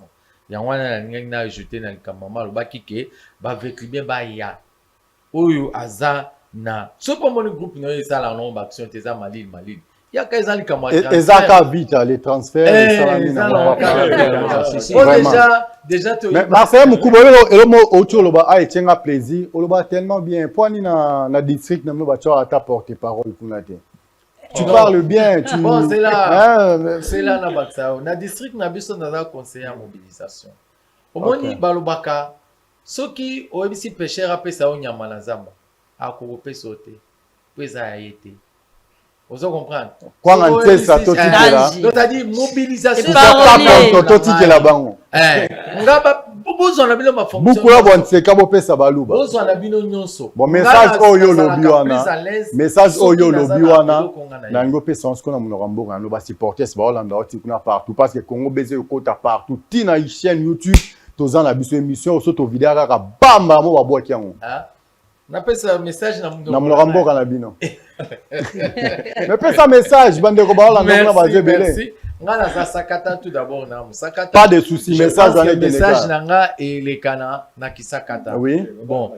ya wana na na ajouter na likamama lobaki ke ba vekli bien ba ya oyo aza na so comme le groupe no ezala non ba action teza malil ya ka ezali kama ezaka vite les transferts déjà mais Marcel Mukubolo elomo autour loba a etenga plaisir oloba tellement bien point na district na ba tu ata porter parole kunate Tu parles bien. Tu... Bon, c'est là. Hein, C'est là, na baksa. Na district, na biso, na conseiller en mobilisation. Omoni, balobaka. Soki, oebisi pêcheur apé sa onyama na zamba. Akorope sauter. Pesa ya yete. Vous comprenez? Quoi, on sait ça, tout là. Donc, c'est-à-dire mobilisation. C'est pas tout qui est là-bas. Beaucoup na bino ma fonction. Beaucoup là bon c'est kabo pesa baluba. Beaucoup na bino nyonso. Bon message oyo lobi wana. Message oyo lobi wana. Na ngo pesa on skona munoko mboka no ba supporter ce ba Hollande oti kuna partout parce que Congo baiser au kota partout. Tina chaîne YouTube tozan na biso émission so to vidéo kaka bamba mo ba boki yango. Ah. Na pesa message na munoko mboka na bino. Mais pesa message bande ko ba Hollande na ba zebele. Merci. Ngana za sakata tout d'abord na musakata. Pas de souci, message dans les message nanga et les kana na kisakata. Oui. Bon.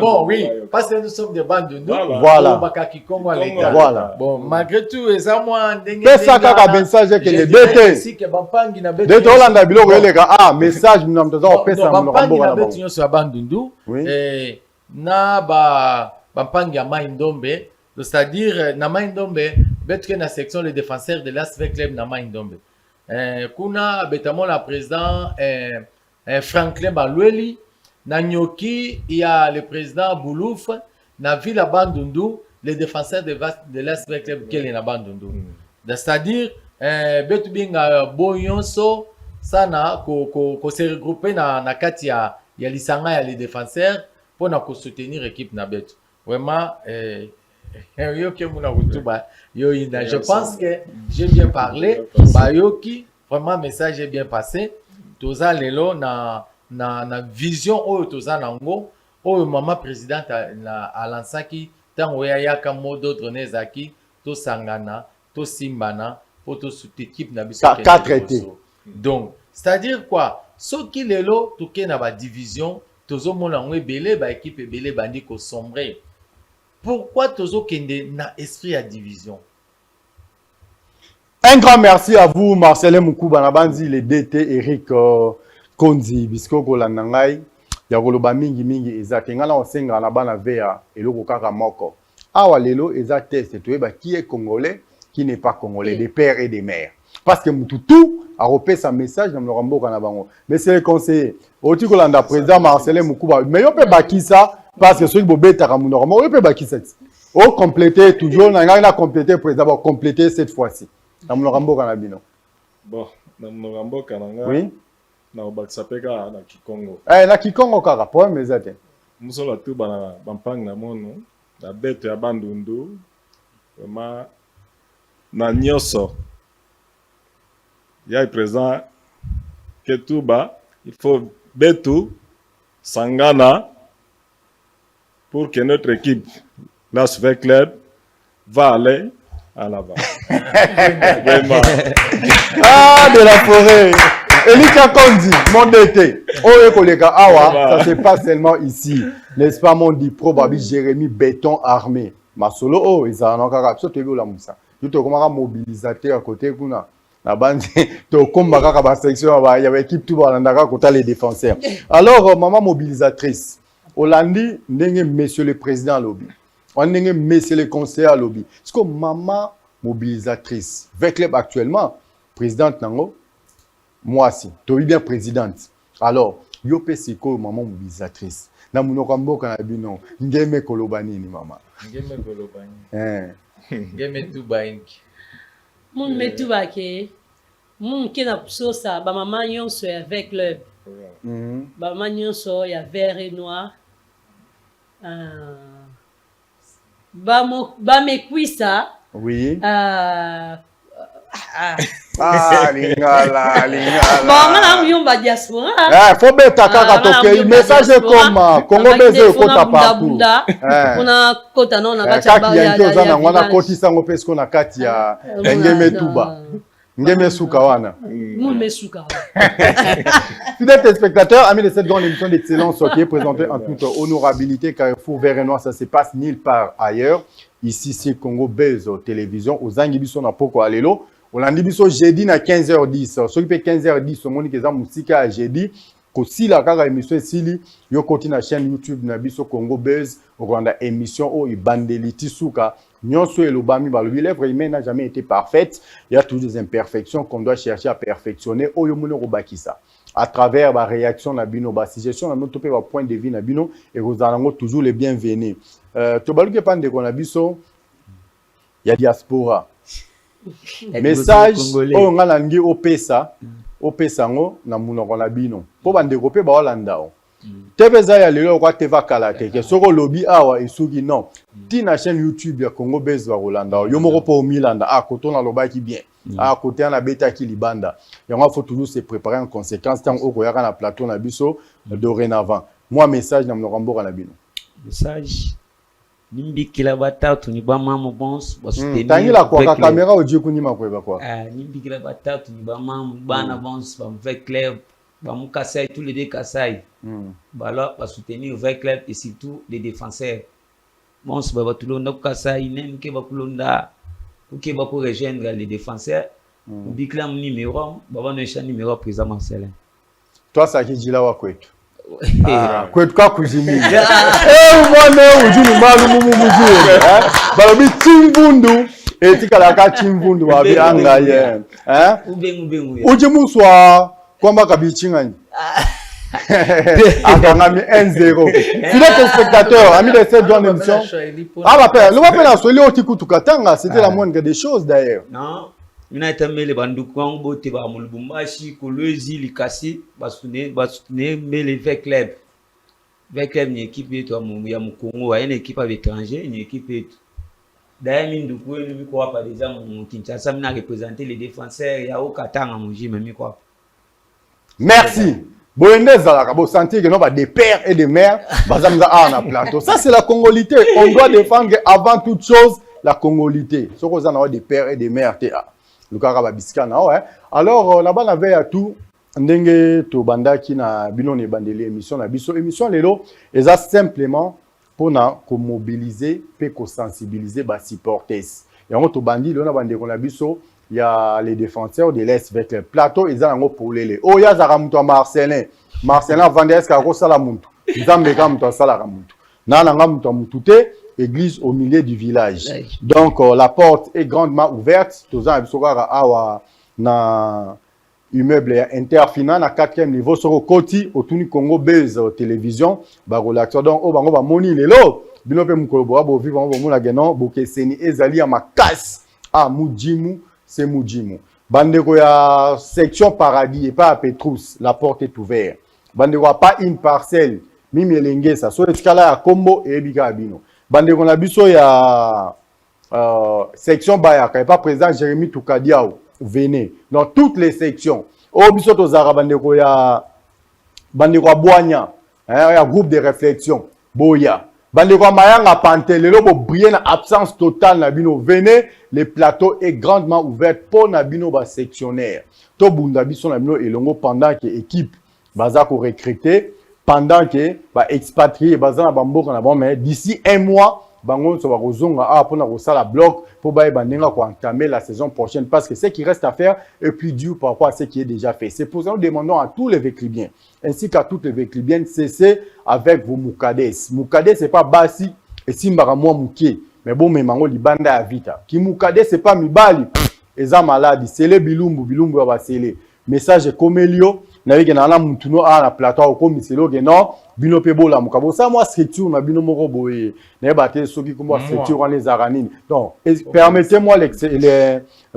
Bon, oui, parce que nous sommes des bandes de nous. Voilà. Voilà. Bon, malgré tout, eza moi ndenge. Pesa kaka message que les bêtes. Si que bampangi na bête. De Hollande biloko eleka message nous avons pesa nous na bête nyo so bandundu. Oui. Na bampangi ya Maindombe. C'est-à-dire, na Maindombe, betke na section les défenseurs de l'Asvel Club na Maindombe. Kuna betamo la président Franklin Balueli, na Nyoki, il y a le président Boulouf, na Villa Bandundu, les défenseurs de l'Asvel Club qui est na Bandundu. C'est-à-dire, betu binga boyonso, sana ko se regrouper na kati ya lisanga ya les défenseurs pour na ko soutenir équipe na betu. Vraiment je pense que j'ai bien parlé. Bayoki, vraiment message est bien passé. Toza lelo na vision o toza nango o maman présidente à lansaki tango ya yaka modo dronezaki to sangana to simbana pour to équipe na biso donc c'est-à-dire quoi soki lelo toke na ba division tozo mona ngwe belé ba équipe belé bandi ko sombrer. Pourquoi Tozo Kende na esprit à division? Un grand merci à vous, Marcelin Moukouba Nabanzi, le DT, Eric Konzi, Bisko Golanangai, Yagoloba Mingi Mingi, Ezate, Ngala Osenga, Nabana Vea, et Loko Kaka Moko. Awa Lelo, Ezate, c'est qui est congolais, qui n'est pas congolais, des pères et des mères. Parce que Moutoutou a repéré sa message dans le Rambo Kanabango. Mais c'est le conseiller. Oti Kolanda, président Marcelin Moukouba, mais on peut bâtir ça. Parce que ceux qui ont été on peut bâtir ça. On compléter toujours, on a complété pour d'abord compléter cette fois-ci. Dans mon rambo canabino. Bon, dans mon rambo cananga. Oui. Na obaksapeka na Kikongo. Na Kikongo kaka point mais zate. Musola tu bana bampang na mono, na bête ya bandundu. Vraiment na nyoso. Ya présent que tout bas, il faut betu sangana pour que notre équipe, l'Asvel Club, va aller à l'avant. De la forêt. Elika Kondi, mon DT. Oye kolega awa, ça se passe seulement ici. N'est-ce pas mon dit probable Jérémy Béton armé. Ma solo oh, ils en ont caractère. Tu veux la moussa. Tu te commences à mobilisateur à côté kuna. La bande, tu combat kaka ba section, il y avait équipe tout ba landaka côté les défenseurs. Alors maman mobilisatrice. Hollandi, ndenge monsieur le président lobby. On ndenge monsieur le conseiller lobby. Est-ce que maman mobilisatrice, avec club actuellement, présidente nango, moi si, tu es bien présidente. Alors, yo pe siko maman mobilisatrice. Na munoko mboka na bino, ngeme kolobani ni mama. Ngeme kolobani. Ngeme tubainki. Moun metuba ke. Moun ki na sosa ba maman nyonso avec club. Ba maman nyonso ya vert et noir. Ba me kwisa. Oui. Lingala. Bon, on a mis un diaspora. Faut beta kaka toke. Message comme Congo beze kota partout. On a kota non na kati ya ya wana koti sango pesko na kati ya ngeme tuba. Ngeme suka wana. Ngeme suka. Fidèles téléspectateurs, amis de cette grande émission d'excellence qui est présentée en toute honorabilité, Carrefour Vert et Noir, ça se passe nulle part ailleurs. Ici, c'est Congo Bezo Télévision. Aux Angibiso na poko alelo. On a dit jeudi à 15h10. Ceux qui fait 15h10, ce monde qui est musique à jeudi. kosila kaka émission esili yo koti na chaîne YouTube na biso Congo Buzz okolanda émission oyo ebandeli ti suka nyonso elobami balobi l'œuvre humaine n'a jamais été parfaite, il y a toujours des imperfections qu'on doit chercher à perfectionner oyo mona kobakisa à travers la réaction na bino ba suggestion na notre point de vue na bino et vous allez toujours les bienvenus to baluke pande ko na biso ya diaspora message oyo nga nangi opesa ngo na munoko na bino po bandeko pe ba olanda o tebeza ya lelo kwa teva kala teke soko lobi awa esuki non ti na chaîne YouTube ya Congo Buzz wa Rolanda yo moko po milanda koto na lobaki bien côté na beta ki libanda yango faut toujours se préparer en conséquence tant oko yaka na plateau na biso dorénavant moi message na munoko mboka na bino message nimbikila batatu ni bamamu bons basoutenir tangila kwa caméra odio kunima kweba kwa nimbikila batatu ni bamamu bana bons ba avec club ba mukasai tous les deux kasai bala ba soutenir avec club et surtout les défenseurs bons ba batulonda kasai nem ke bakulonda ke ba ko rejoindre les défenseurs bikla numéro baba no cha numéro président Marcelin toi ça qui dit là wa kwetu kwetu ka kujimi mwana ujuni malu mumuji balobi timbundu etikala ka timbundu babi anga ye ubengu uji muswa kwamba kabichingani akangami 1-0 fidèles téléspectateurs amis de cette bonne émission le rappel à celui au tiku tukatanga c'était la moindre des choses d'ailleurs non mina itamele banduko bote ba mulubumbashi kolwezi likasi basune mele avec club ni équipe yetu ya Mukongo une équipe à l'étranger une équipe yetu d'ailleurs minduko ni ko par exemple mu Kinshasa mina représenter les défenseurs ya okatanga muji même quoi. Merci. Boendezalaka bo sentir que non ba des pères et des mères bazamza na plateau. Ça c'est la congolité. On doit défendre avant toute chose la congolité. Soko za na des pères et des mères ta. Lukaka ba biskana ouais. Alors là-bas na veille à tout ndenge to bandaki na bino ne bandeli émission na biso émission lelo eza simplement pour na ko mobiliser pe ko sensibiliser ba supporters. Et on to bandi le na bandeko na biso il y a les défenseurs de l'Est avec le plateau ils ont pour les oh ya zaramuto Marcelin Vandes ka ko sala muntu nzambe ka muto sala ka muntu nana nga muto mutute église au milieu du village donc la porte est grandement ouverte tozana bisokara awa na immeuble Interfina na 4e niveau sur Koti otuni Congo Buzz télévision ba relaxer donc o bango ba moni lelo bino pe mukolo bo vivre bo mona genon bo keseni ezali ya makas mujimu c'est Mujimu. Bandeko ya section paradis et pas à Petrus, la porte est ouverte. Bandeko pas une parcelle, mimi elenge ça. So escala ya Kombo et Ebika Abino. Bandeko na biso ya section Bayaka et pas président Jérémy Toukadiao. Venez dans toutes les sections. O biso tozara bandeko ya Boanya, un groupe de réflexion. Boya. Bandeko Mayanga Pantelelo bo briller na absence totale na bino. Venez, le plateau est grandement ouvert pour na bino ba sectionnaire. To bunda biso na bino elongo pendant que équipe baza ko recruter, pendant que ba expatrié baza na bamboka na bon mais d'ici un mois bango so ba kozonga pour na kosala bloc pour ba bandenga ko entamer la saison prochaine parce que ce qui reste à faire est plus dur par rapport à ce qui est déjà fait. C'est pour ça que nous demandons à tous les véclibiens ainsi qu'à toutes les véclibiennes cessez avec vos moukades. Moukades c'est pas basi et simbara moi mouké mais bon memango libanda ya vita. Ki moukade c'est pas mibali eza maladi c'est les bilumbu ba sele message komelio na wiki na mutuno na plateau ko miselo ke non bino pe bola mukabo ça moi structure na bino moko boye na baté soki ko moi structure les aranini donc permettez-moi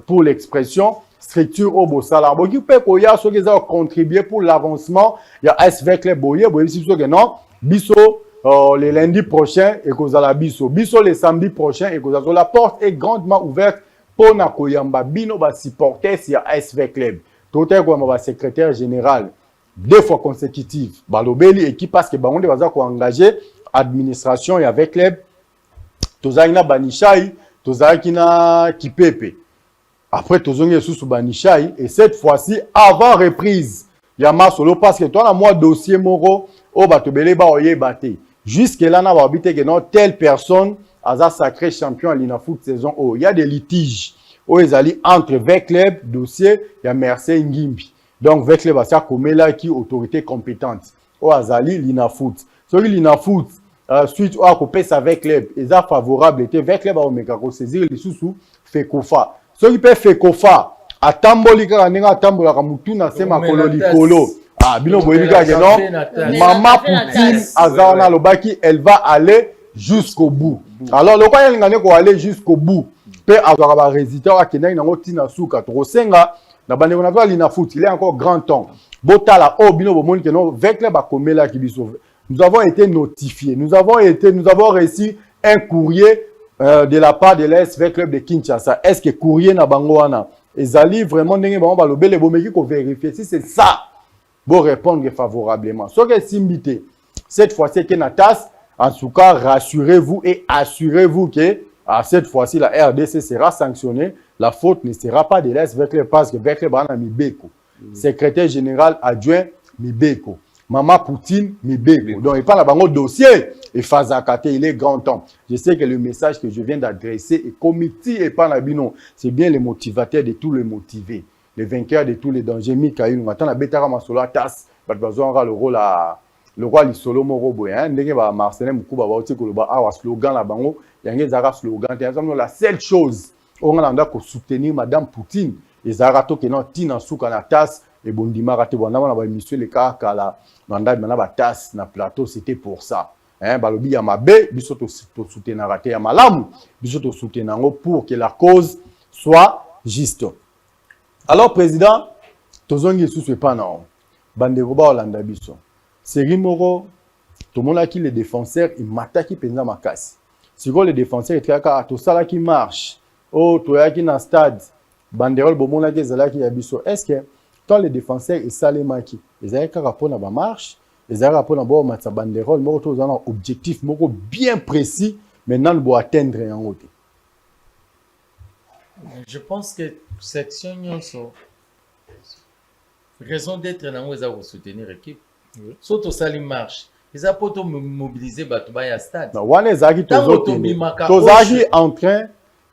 pour l'expression structure au bosala boki pe ko ya soki za contribuer pour l'avancement ya avec les boye boye si soki non biso le lundi prochain et kozala biso le samedi prochain et kozala la porte est grandement ouverte pour na koyamba bino ba supporters ya SV Club tout est comme ba secrétaire général 2 fois consécutives balobeli équipe parce que bango baza ko engager administration et avec club tozaki na banishai tozaki na kipepe après tozongi sous banishai et cette fois-ci avant reprise ya masolo parce que toi na moi dossier moro o batobele ba oyebate jusque là na ba habité que non telle personne aza sacré champion à l'Inafoot saison il y a des litiges où ils allaient entre avec club dossier ya Mercedes Ngimbi Donc avec les basia komela qui autorité compétente o azali linafoot soki linafoot suite o akopesa avec club eza favorable était avec club omeka ko saisir lisusu fekofa soki pe fekofa atamboli kaka ndenge atambolaka mutu na se makolo likolo bino boyebi kaka non mama Poutine azana lobaki elle va aller jusqu'au bout alors le quoi yalingane ko aller jusqu'au bout pe azaka ba résultat akendaki nango tina suka tokosenga na bande on a lina foot il est encore grand temps botala o bino bomoni que non avec les bakomela ki biso nous avons été notifiés nous avons reçu un courrier de la part de l'SV Club de Kinshasa. Est-ce que courrier na bango wana ezali vraiment ndenge bango balobele bomeki ko vérifier si c'est ça bon répondre favorablement so que simbité cette fois-ci que Natas en tout cas rassurez-vous et assurez-vous que cette fois-ci la RDC sera sanctionnée la faute ne sera pas de l'SV Club parce que Vekle bana Mibeko secrétaire général adjoint Mibeko Maman Poutine Mibeko donc il parle à bango dossier et Fazakate, il est grand temps. Je sais que le message que je viens d'adresser est comité et pas Nabino. C'est bien le motivateur de tous les motivés, le vainqueur de tous les dangers. Mikaïl, maintenant la Betara Masola Tas, le rôle à le roi Lisolo Morobo, hein, ndenge ba Marcelin Moukuba ba oti koloba awa slogan la bango, yange zara slogan. La seule chose, on a ko soutenir Madame Poutine et Zarato qui non tina souka na Tas et bondima raté bon na ba émission le cas kala nanda na ba Tas na plateau, c'était pour ça. Balobi ya mabe biso to soutenir raté ya malamu biso to soutenir pour que la cause soit juste. Alors président tozongi sous pas non bandeko ba Olanda biso série moko to mona ki les défenseurs ils mataki penza makasi siko les défenseurs etkaka to sala qui marche oh to ya ki na stade banderole bomona ke zala ki ya biso est-ce que quand les défenseurs ils salemaki ils avaient kaka pona ba marche les Arabes pour d'abord mettre sa banderole, mais autour d'un objectif bien précis, maintenant nous atteindre en haut. Je pense que section Nyonso, raison d'être dans les pour soutenir l'équipe. Surtout ça les marche. Ils ont pas mobiliser Batouba à stade. Non, on est en train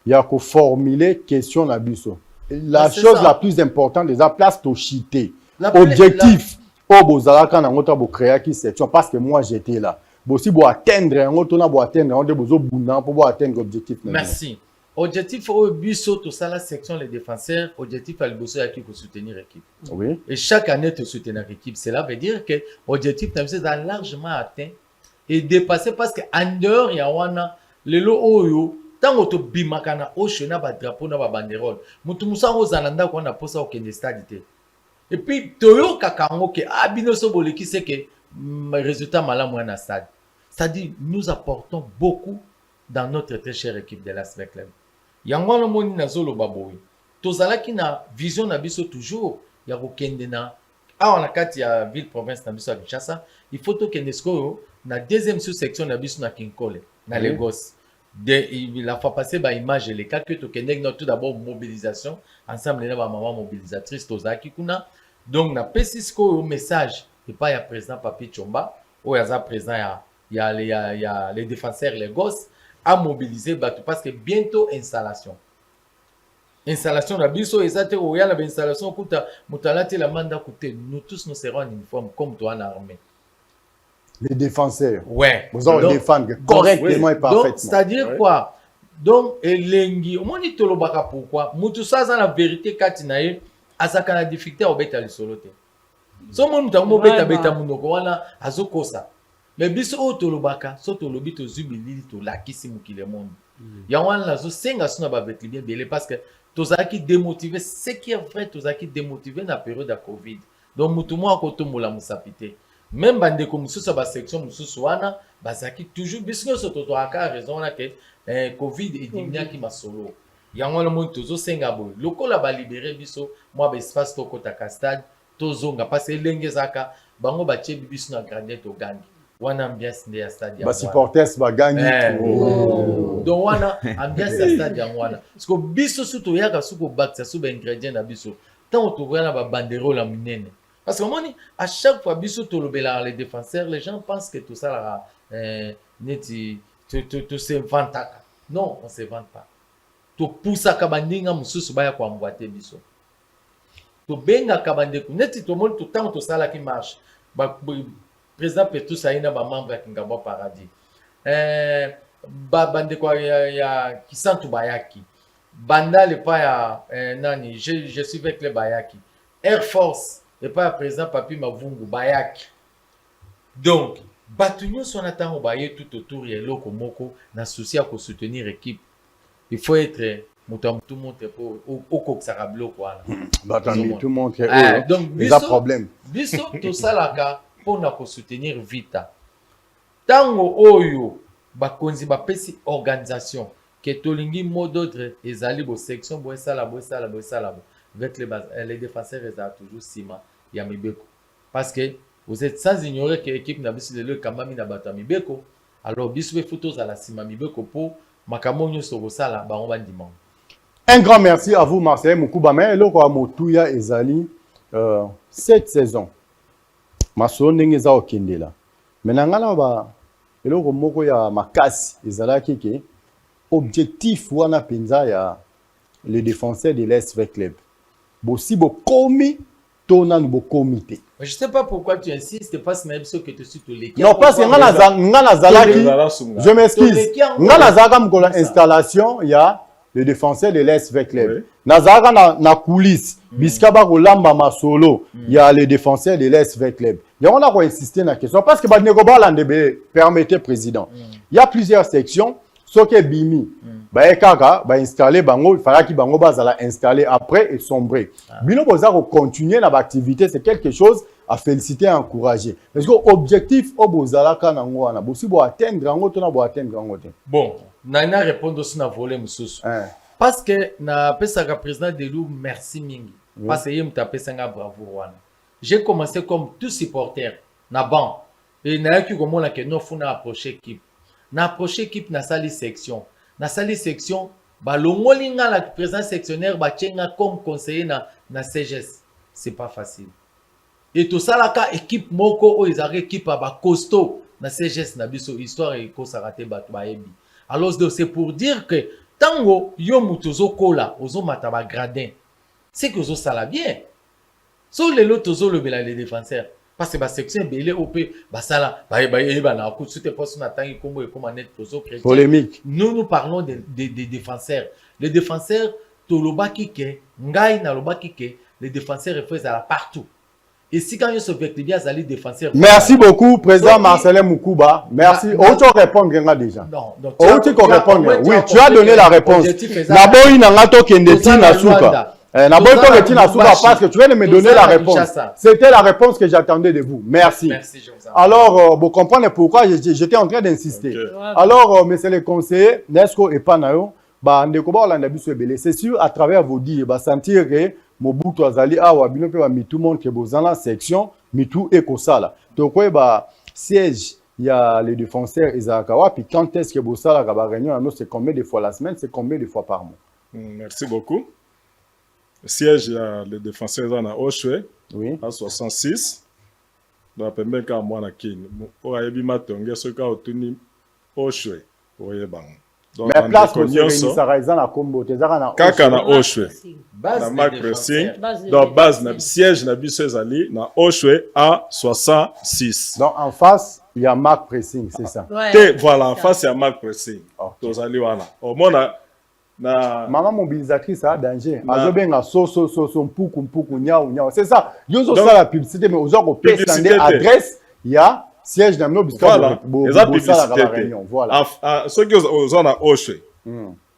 de formuler question à Bisso. La chose la plus importante, les place to chiter. Objectif. Bozalaka na ngota bo créer qui section parce que moi j'étais là. Bosi bo atteindre ngota bo atteindre on de bozo bunda pour atteindre l'objectif. Merci. Objectif au Bisso tout ça la section les défenseurs, objectif à Bosso qui pour soutenir l'équipe. Oui. Et chaque année te soutenir l'équipe, cela veut dire que objectif c'est largement atteint et dépassé parce que en dehors ya wana le lo oyo tango to bimakana o chena ba drapeau na ba banderole. Mutu musa ozalanda ko na posa au kende stade. Et puis, Toyo Kakango, qui a qui c'est que le résultat malamu na stade. C'est-à-dire, nous apportons beaucoup dans notre très chère équipe de l'AS Club. Yangwana moni na zolo baboui. Tozala ki na vision na biso toujours. Ya kokende na. On a kati ya ville province na biso à Kinshasa. Il faut to kende sko na deuxième sous-section na biso na Kinkole, na Lagos. Il a fait passer ba image les cas que to kende tout d'abord mobilisation ensemble na ba maman mobilisatrice tozaki kuna. Donc, na pesisco message et pas ya président Papi Chomba ou ya président ya les défenseurs les gosses à mobiliser parce que bientôt installation na biso ezate o ya la installation kuta mutalati la manda kuté nous tous nous serons en uniforme comme toi en armée. Les défenseurs. Ouais. Vous allez défendre correctement et parfaitement. Donc, c'est-à-dire quoi? Donc, elengi, on dit tolobaka pourquoi? Mutu ça la vérité katinaye. Azaka na difficulté au beta lisolote. So mon mutango beta beta munoko wana azokosa. Mais biso o tolobaka, so tolobi to zubili to lakisi mukile monde. Ya wana lazo senga suna ba betli bien belé parce que tozaki démotivé, ce qui est vrai tozaki démotivé na période de Covid. Donc mutu mo akoto mola musapité. Même bande ko mususu ba section mususu wana bazaki toujours biso so to aka raison na que Covid et dimnia ki masolo. Yango le monde tozo senga boy lokola ba libérer biso moi ba espace to kota stade tozonga parce que lengezaka bango ba tche bibiso na grandeur to gangi wana ambiance nde ya stade ba supporters ba gangi donc wana ambiance ya stade wana parce que biso suto yaka suko baksa suba ingrédient na biso tant to wana ba banderole la minene parce que moni à chaque fois biso to lobela les défenseurs les gens pensent que tout ça neti to se vantaka non on se vante pas to poussa kabandinga mususu baya kwa mbwate biso. tobengaka bandeko neti tomoni totango tosalaki marche président Petrus aina bamembre ya Kingabo Paradis bandeko ya Kisantu bayaki banda lepa ya nani je suis avec le bayaki Air Force lepa ya président Papi Mavungu bayaki donc bato nyonso na ntango baye tout autour ya eloko moko na souci ya soutenir équipe il faut être tout monte pour okokisaka biloko wana tout montre donc problème biso tosalaka mpona soutenir vita ntango oyo bakonzi bapesi organisation ke tolingi mot d'ordre ezali section boesala avec les défenseurs ezala toujours sima ya mibeko parce que vous êtes sans ignorer que équipe na biso lelo ekambami na bato ya mibeko alors biso mpe fo tozala sima mibeko mpo makambo nyonso kosala bango bandimango. Un grand merci à vous, Marcel Moukouba. Mais le roi Motouya ezali cette saison. Maso ndengeza okendela. Menangala ba le roi moko ya makasi ezala keke objectif wana penza ya le défenseur de l'SV Club. Bosi bo komi tona bo comité. Je sais pas pourquoi tu insistes parce que tu suis tout l'équipe. Non parce que ngana zalaki je m'excuse. Ngana zalaka mkola installation ya le défenseur de l'SV Club. Oui. Nazara na coulisse, biskaba kolamba masolo, il y a le défenseur de l'SV Club. Et on a insisté na question parce que Badnego Landebe permettez président. Il y a plusieurs sections, ce qui est bimi. Ba ekaka ba installer bango, il fallait que bango bazala installer après et sombrer. Bino boza ko continuer na activité, c'est quelque chose à féliciter et à encourager. Parce que objectif obozala kana ngwana, bosi bo atteindre ngo to na bo atteindre ngo te. Bon, na répondre sur na volet mususu. Parce que na pesaka président de Lou merci mingi. Parce que yem tapesanga bravo wana. J'ai commencé comme tout supporter na ban et na ki komona ke no funa approcher équipe. Na approcher équipe na sali section. Na sali section ba longoli nga la président sectionnaire ba tchenga comme conseiller na CGS. C'est pas facile. Et tout ça là équipe moko o ezare équipe ba costaud na CGS na biso histoire et ko sarate ba ebi. Alors c'est pour dire que tango yo mutozo kola ozo mataba gradin. C'est que ozo sala bien. So les lots ozo le bela les défenseurs parce que ba section belé OP ba sala ba na ko soute poste na tangi kombo et comment net ozo chrétien. Polémique. Nous parlons des défenseurs. Les défenseurs tolobaki ke ngai na lobaki ke les défenseurs font ça partout. Et si quand ils se vectent bien, ça les défenseurs. Merci beaucoup, président Marcelin Moukouba. Merci. On te répond déjà. Non. Donc, on te répond. Oui, tu as donné la réponse. Naboyi nangato kendeti nasuka. Naboyi to keti nasuka parce que tu viens de me donner la réponse. C'était la réponse que j'attendais de vous. Merci. Merci, je vous en prie. Alors, vous comprenez pourquoi j'étais en train d'insister. Alors, monsieur le conseiller, Nesco et Panayo, c'est sûr, à travers vos dires, sentir que Mobutu azali awa bino pe ba mitu monde ke bozala section mitu ekosala to ko ba siège il y a les défenseurs Isakawa puis quand est-ce que bosala ka ba réunion c'est combien de fois la semaine c'est combien de fois par mois. Merci beaucoup. Le siège il y a les défenseurs en Oshwe oui à 66 dans pembe ka mwana kin o ayebi matonge so ka otuni Oshwe oyebang. Donc, mais place pour se na combo tezaka na kaka na Oshwe na mark pressing donc base na siège na biso ezali na Oshwe à 66 donc en face il y a mark pressing c'est ça te voilà en face il y a mark pressing tozali wana au moins na maman mobilisatrice a danger azobenga so mpuku nyao c'est ça yo zo ça la publicité mais aux autres pester adresse il y a siège na mino bisika eza publicité voilà ceux qui ont na Oshwe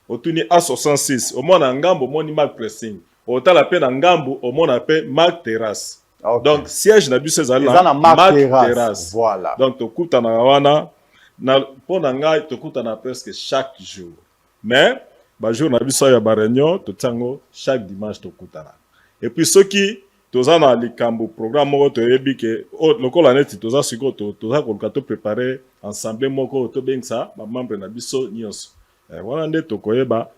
otuni à 66 au moins na ngambo moni mark pressing otala pe na ngambo au moins na pe mark terrasse donc siège na biso ezali na mark terrasse voilà donc tokuta na wana na pona ngai tokuta na presque chaque jour mais ba jour na biso ya ba réunion totango chaque dimanche tokutana et puis ceux qui toza na likambo programme moko toyebi ke lokola neti toza siko toza koluka to préparer ensemble moko to bengsa ba membre na biso nyonso wana nde tokoyeba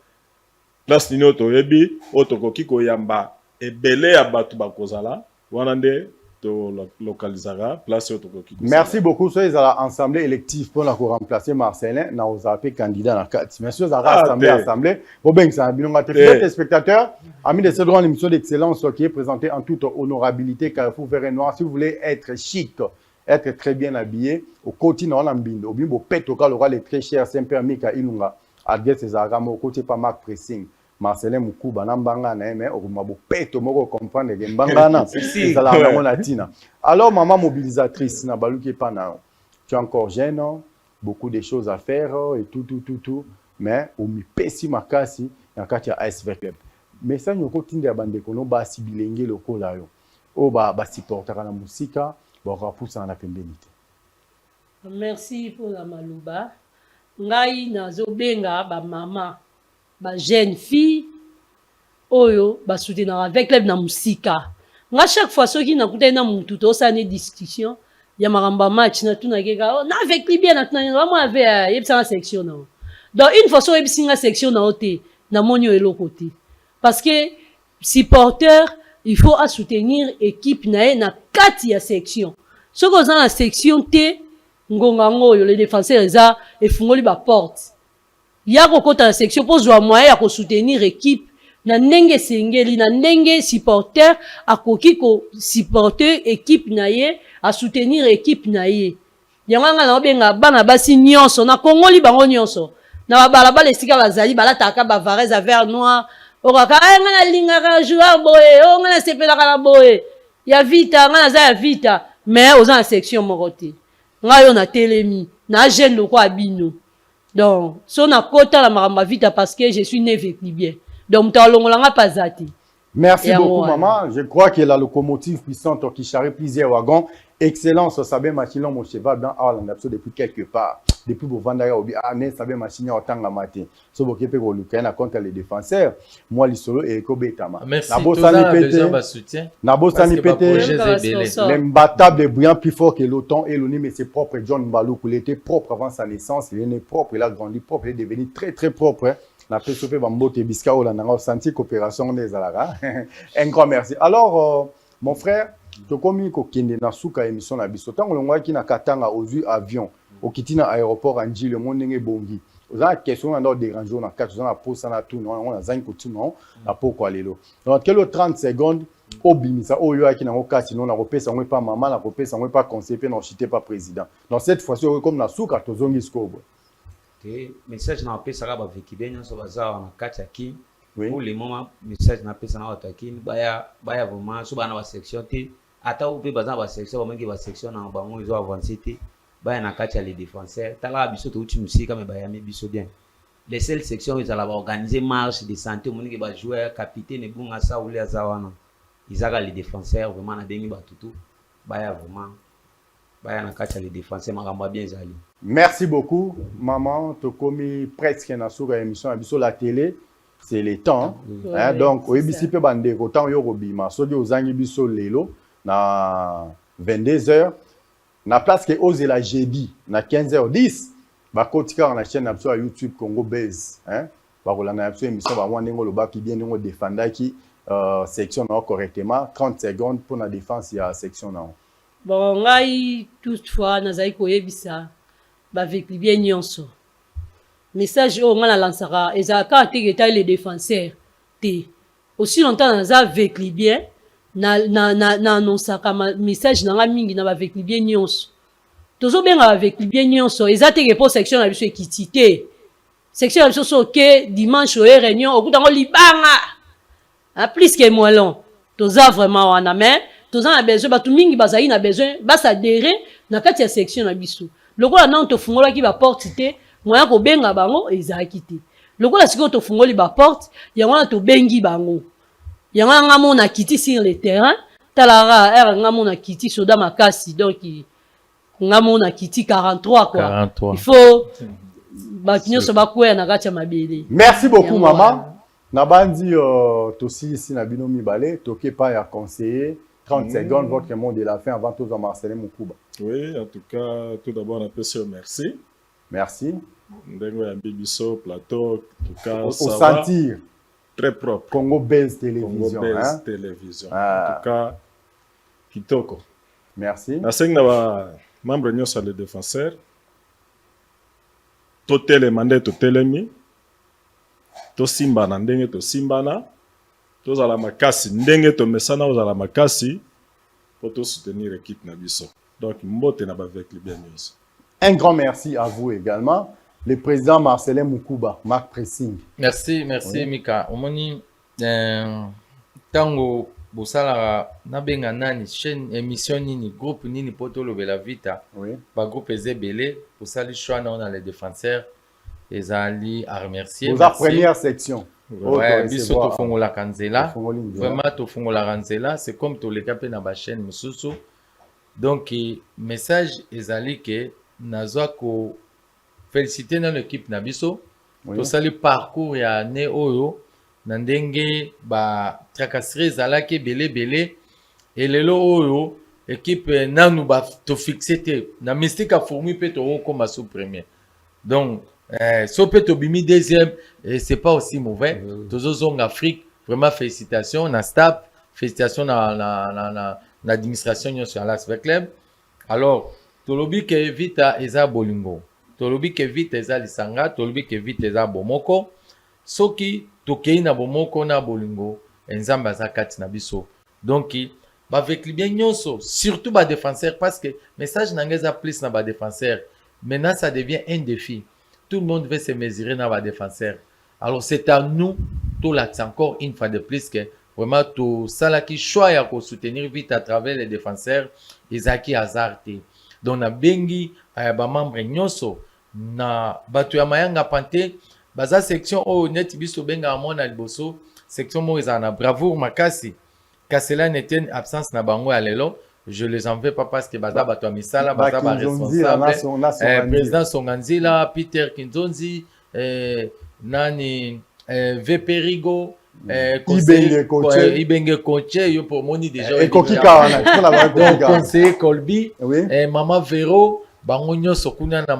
place nino toyebi otokoki koyamba ebele ya bato bakozala wana nde to localisera place otokoki. Merci beaucoup soyez à l'assemblée élective pour la remplacer Marcelin na ozape candidat na 4 merci aux assemblée bon bengsa bilonga téléspectateurs Amis de cette grande émission d'excellence qui est présentée en toute honorabilité, Carrefour Vert et Noir. Si vous voulez être chic, être très bien habillé, au côté non ambindo, au bimbo pet au cas le très cher Saint-Pierre Mika Ilunga, adresse ses agamo au côté pas Marc Pressing, Marcelin Moukuba Nambanga mais au mabo pet au moko comprendre les bangana, c'est la monatina. Alors maman mobilisatrice na baluki pana, tu es encore jeune, beaucoup de choses à faire et tout, mais au mi pesi makasi na kati ya ASV Club. Mais ça nous continue à bande kono ba sibilenge lokola yo o ba supporter na musika ba rapusa na pembelité. Merci pour la maluba. Ngai nazo benga ba mama ba jeune fille oyo ba soutenir avec club na musika. Nga chaque fois soki na kutena mutu to sa ne discussion ya maramba match na tuna keka na avec libia na tuna vraiment avec yebisa na section na. Donc une fois so yebisa na section na ote na monyo eloko te. Parce que supporter, il faut soutenir l'équipe na kati ya section. Ce qu'on a la section T, ngongango yo les défenseurs eza et fungoli ba porte. Ya ko kota la section pour jouer moyen ya ko soutenir l'équipe na ndenge sengeli na ndenge supporter akoki ko supporter équipe na ye a soutenir équipe na ye. Yanga na benga bana basi nyonso na kongoli bango nyonso. Na balabala esika bazali balataka ba varese à vert noir. Okaka ngana lingaka joueur boye o ngana sepelaka na boye ya vita ngana za ya vita mais oza na section morote ngayo na telemi na jeune loko abino donc so na kota la maramba vita parce que je suis né avec bien donc talongolanga pazati. Merci beaucoup maman, je crois que la locomotive puissante qui charrie plusieurs wagons. Excellence, Sabé Machinon, mon cheval dans Arland, depuis quelque part. Depuis Bovandaya, Ané, Sabé Machinon, Tanga Maté. So, vous pouvez le contre les défenseurs. Moi, l'Isolo et Ekobetama. Merci. Nabo Sani Pété. L'imbattable est brillant plus fort que l'OTAN et l'ONU, mais c'est propre. John Mbalou, il était propre avant sa naissance. Il est né propre, il a grandi propre, il est devenu très, très propre. On a fait sauver Bambote Biska, on a senti coopération des Alara. Un grand merci. Alors, mon frère, tu as kende na suka émission na biso tango longwa ki na katanga ozu avion okiti na aéroport anji le monde ngé bongi oza question na ndo déranger na quatre na posa na tout on a zangi kutuna na poko lelo donc quel 30 secondes obimisa oyo aki na okati non na kopesa ngwe pa maman na kopesa ngwe pa conseiller pe na chité pas président donc cette fois-ci comme na suka tozongi skobo te message na pesa ka ba vekibenya so bazawa na kati aki oui pour le moment message na pesa na watakini baya vraiment so bana ba section te ata ou pe bazan ba section ba mangi ba section na bango ils ont avancé te baya na kati ya les défenseurs tala biso to uti musika me baya mi biso bien les seules sections ils allaient organiser marche de santé monique ba joueur capitaine bunga sa ou les azawana ils aga les défenseurs vraiment na bengi ba tutu baya vraiment baya na kati ya les défenseurs makamba bien zali. Merci beaucoup maman to komi presque na suka émission à biso la télé. C'est le temps hein, donc oyebisi pe bande ko temps yo robima so di ozangi biso lelo na 22h na place que ose la jeudi na 15h10 ba kotika na chaîne sur YouTube Congo Base hein ba kolana na émission ba mwandengo loba ki bien ngo défendaki section na correctement 30 secondes pour la défense ya section na bon ngai toutefois nazai koyebisa ba avec bien nyonso message au ngana lansara ezaka tegeta les défenseurs te aussi longtemps naza avec bien na annonsaka message na mingi na avec bien nyonso tozo benga avec bien nyonso ezateke pour section na biso ekitité section na biso so ke dimanche o réunion okutango libanga a plus que moi long toza vraiment wana mais toza na besoin batu mingi bazali na besoin basadere na kati ya section na biso lokola na to fungola ki ba porte te moya ko benga bango ezaki te lokola siko to fungoli ba porte yango na to bengi bango yango nga mona kiti sur le terrain talara nga mona kiti soda makasi donc nga mona kiti 43 quoi 43. Il faut batinyo so bakwea na kati ya mabele. Merci beaucoup maman nabandi tosi ici na bino mibale toke pa ya conseiller 30 secondes votre mot de la fin avant tout Marcelin Moukuba. Oui, en tout cas, tout d'abord, on peut se remercier. Merci. Ndengo ya Bibiso, plateau, en tout cas, au ça sentir. Va. Très propre. Congo Base Télévision. Congo Base hein? Télévision. Ah. En tout cas, kitoko. Merci. Naseng na ba membre nyonso les défenseurs. Totele mandé totelemi. To simba na ndenge to simbana. tozala makasi ndenge tomesana ozala makasi pour to soutenir l'équipe na biso. Donc mbote na ba avec bien nyonso. Un grand merci à vous également. Le président Marcelin Moukouba, Marc Pressing. Merci oui. Mika. Omoni tango bosala na benga nani chaîne émission nini groupe nini poto lobela vita. Oui. Ba groupe ezebele posali choix dans les défenseurs ezali à remercier. Vous la première section. Ouais, biso to fongola kanzela. Vraiment to fongola kanzela, c'est comme to le capé na ba chaîne mususu. Donc message ezali que nazwa ko féliciter dans l'équipe na biso. Oui. To sali parcours ya ne oyo na ndenge ba tracasserie ezalaki belé et lelo oyo équipe nanu ba to fixer te na mystique a fourmi pe to comme sous premier. Donc so peut obimi deuxième et c'est pas aussi mauvais. Toujours en Afrique, vraiment félicitations na staff, félicitations na l'administration sur l'As Club. Alors, tolobi ke vita eza bolingo. Tolobi ke vita eza lisanga, tolobi ke vita eza bomoko. Soki tokei na bomoko na bolingo, nzamba za kati na biso. Donc, ba avec bien nyonso, surtout ba défenseur parce que message nangeza plus na ba défenseur. Maintenant ça devient un défi. Tout le monde veut se mesurer dans les défenseurs. Alors c'est à nous, tout l'axe encore une fois de plus, que vraiment tout ça qui choisit pour soutenir vite à travers les défenseurs, Isaki Azarte. Donc na bengi ba membre nyonso na batu ya mayanga pante baza section o net biso benga amona liboso section mo ezana bravoure makasi. Kasela n'était absence na bango ya lelo. Je les en veux pas parce que baza bato misala baza ba responsable président Songanzila Peter Kinzonzi nani Veperigo Ibenge Koche yo pour moni déjà conseiller Colby Mama Vero bango nyonso kuna na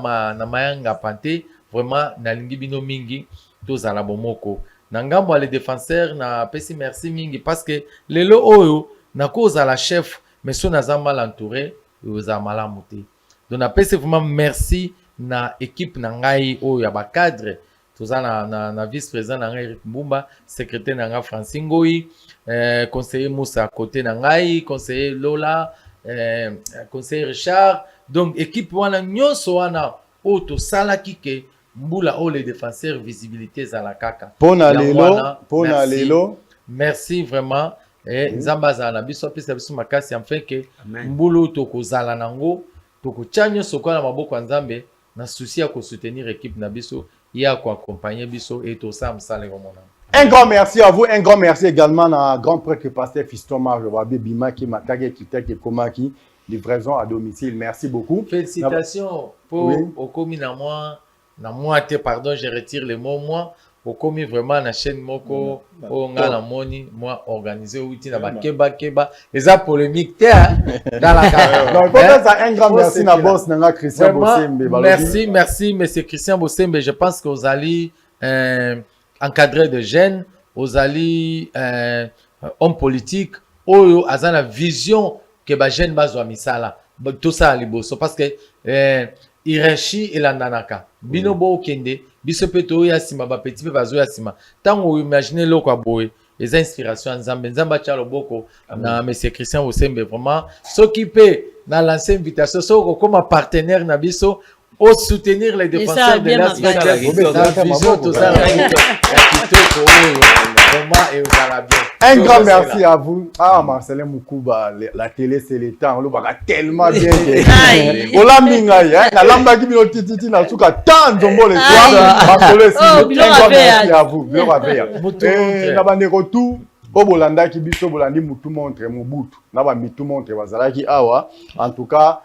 mayanga pante vraiment nalingi bino mingi tozala bomoko na ngambo les défenseurs na pesi merci mingi parce que lelo oyo na cause la chef mais si on a mal entouré, vous avez mal monté. Donc, on vraiment merci na équipe nangai o ya ba cadre. Tout ça na vice-président nangai Eric Mbumba, secrétaire nangai Francingoi, conseiller Moussa à côté nangai, conseiller Lola, conseiller Richard. Donc, équipe wana nyonso wana o to sala kike mbula o les défenseurs visibilité za la kaka. Pona lelo. Merci vraiment. Et Zambaza na biso pesa biso makasi en fait que mbulu toko zala nango toko chanyo sokola maboko nzambe na souci à soutenir équipe na biso ya ko accompagner biso et tout ça msale comme on. Un grand merci à vous, un grand merci également à grand prêtre pasteur Fiston Marge Wabe Bimaki Makage Kiteke Komaki livraison à domicile. Merci beaucoup. Félicitations pour au commis na moi pardon, je retire le mot moi. Au commis vraiment la chaîne moko on a la moni moi organisé outil na ba keba et ça polémique dans la carrière. Donc un grand merci na boss na Christian Bosembe. Merci monsieur Christian Bosembe, je pense que vous allez encadrer de jeunes, vous allez homme politique oyo azana vision que ba jeune bazwa misala tout ça à liboso parce que hiérarchie et la nanaka binobo kende biso peto ya sima ba petit pe bazo ya sima tango imaginer lo kwa boy les inspirations nzamba chalo boko na monsieur Christian Bosembe vraiment s'occuper na lancer invitation so comme partenaire na biso au soutenir les défenseurs de l'As vision tout ça un grand merci à vous. Ah, Marcelin Moukouba, la télé c'est le temps. On va tellement bien. On l'a mis là. La lamba qui vient titi na suka tant zombo le soir. Un grand merci à vous. Et na bande retour. Au Bolanda qui biso Bolandi mutu montre Mobutu. Na ba mitu montre bazalaki awa. En tout cas.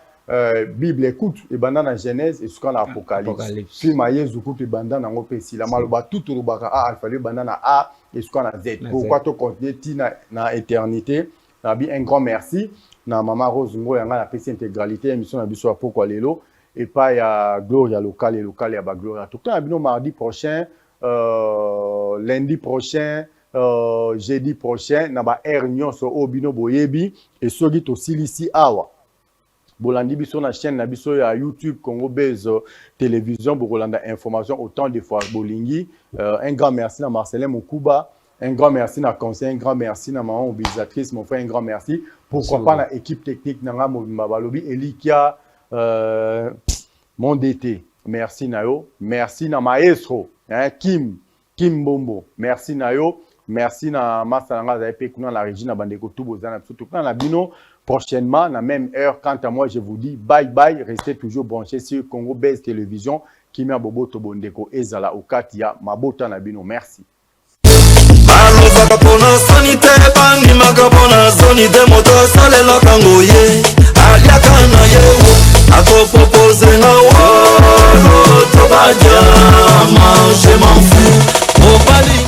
Bible écoute et bandana Genèse et ce qu'on a Apocalypse. Film Yezu écoute et bandana ngopesi la maloba tout rubaka a alpha bandana A et ce qu'on a Z. Pourquoi to continuer tina na éternité. Na bi un grand merci na maman Rose ngo yanga la pesi intégralité émission na biso pourquoi lelo et pas ya gloria locale et locale ya ba gloria. Tout temps bino mardi prochain lundi prochain jeudi prochain na ba air nyonso obino boyebi et soki to silisi awa. Bolandi biso na chaîne na biso ya YouTube Congo Base télévision Bolanda information autant de fois bolingi un grand merci à Marcelin Moukouba Un grand merci na conseil, un grand merci na maman mobilisatrice, mon frère, un grand merci. Pourquoi pas na équipe technique na Mobimba Balobi, Elikia, mon DT. Merci Nayo. Merci na maestro, hein, Kim Bombo. Merci Nayo. Merci na Masalanga Zaipé Kuna la régie na Bandeko Toubozana surtout na Bino. Prochainement, à la même heure, quant à moi, je vous dis bye bye. Restez toujours branchés sur Congo Base Télévision. Kimia Bobo Tobondeko Ezala Okatia Mabota Nabino. Merci. balobaka mpona soni te bandimaka mpona soni te moto asalelaka ngo ye aliaka na ye wo akopropose nga wolo to badiama je m'en fous mobali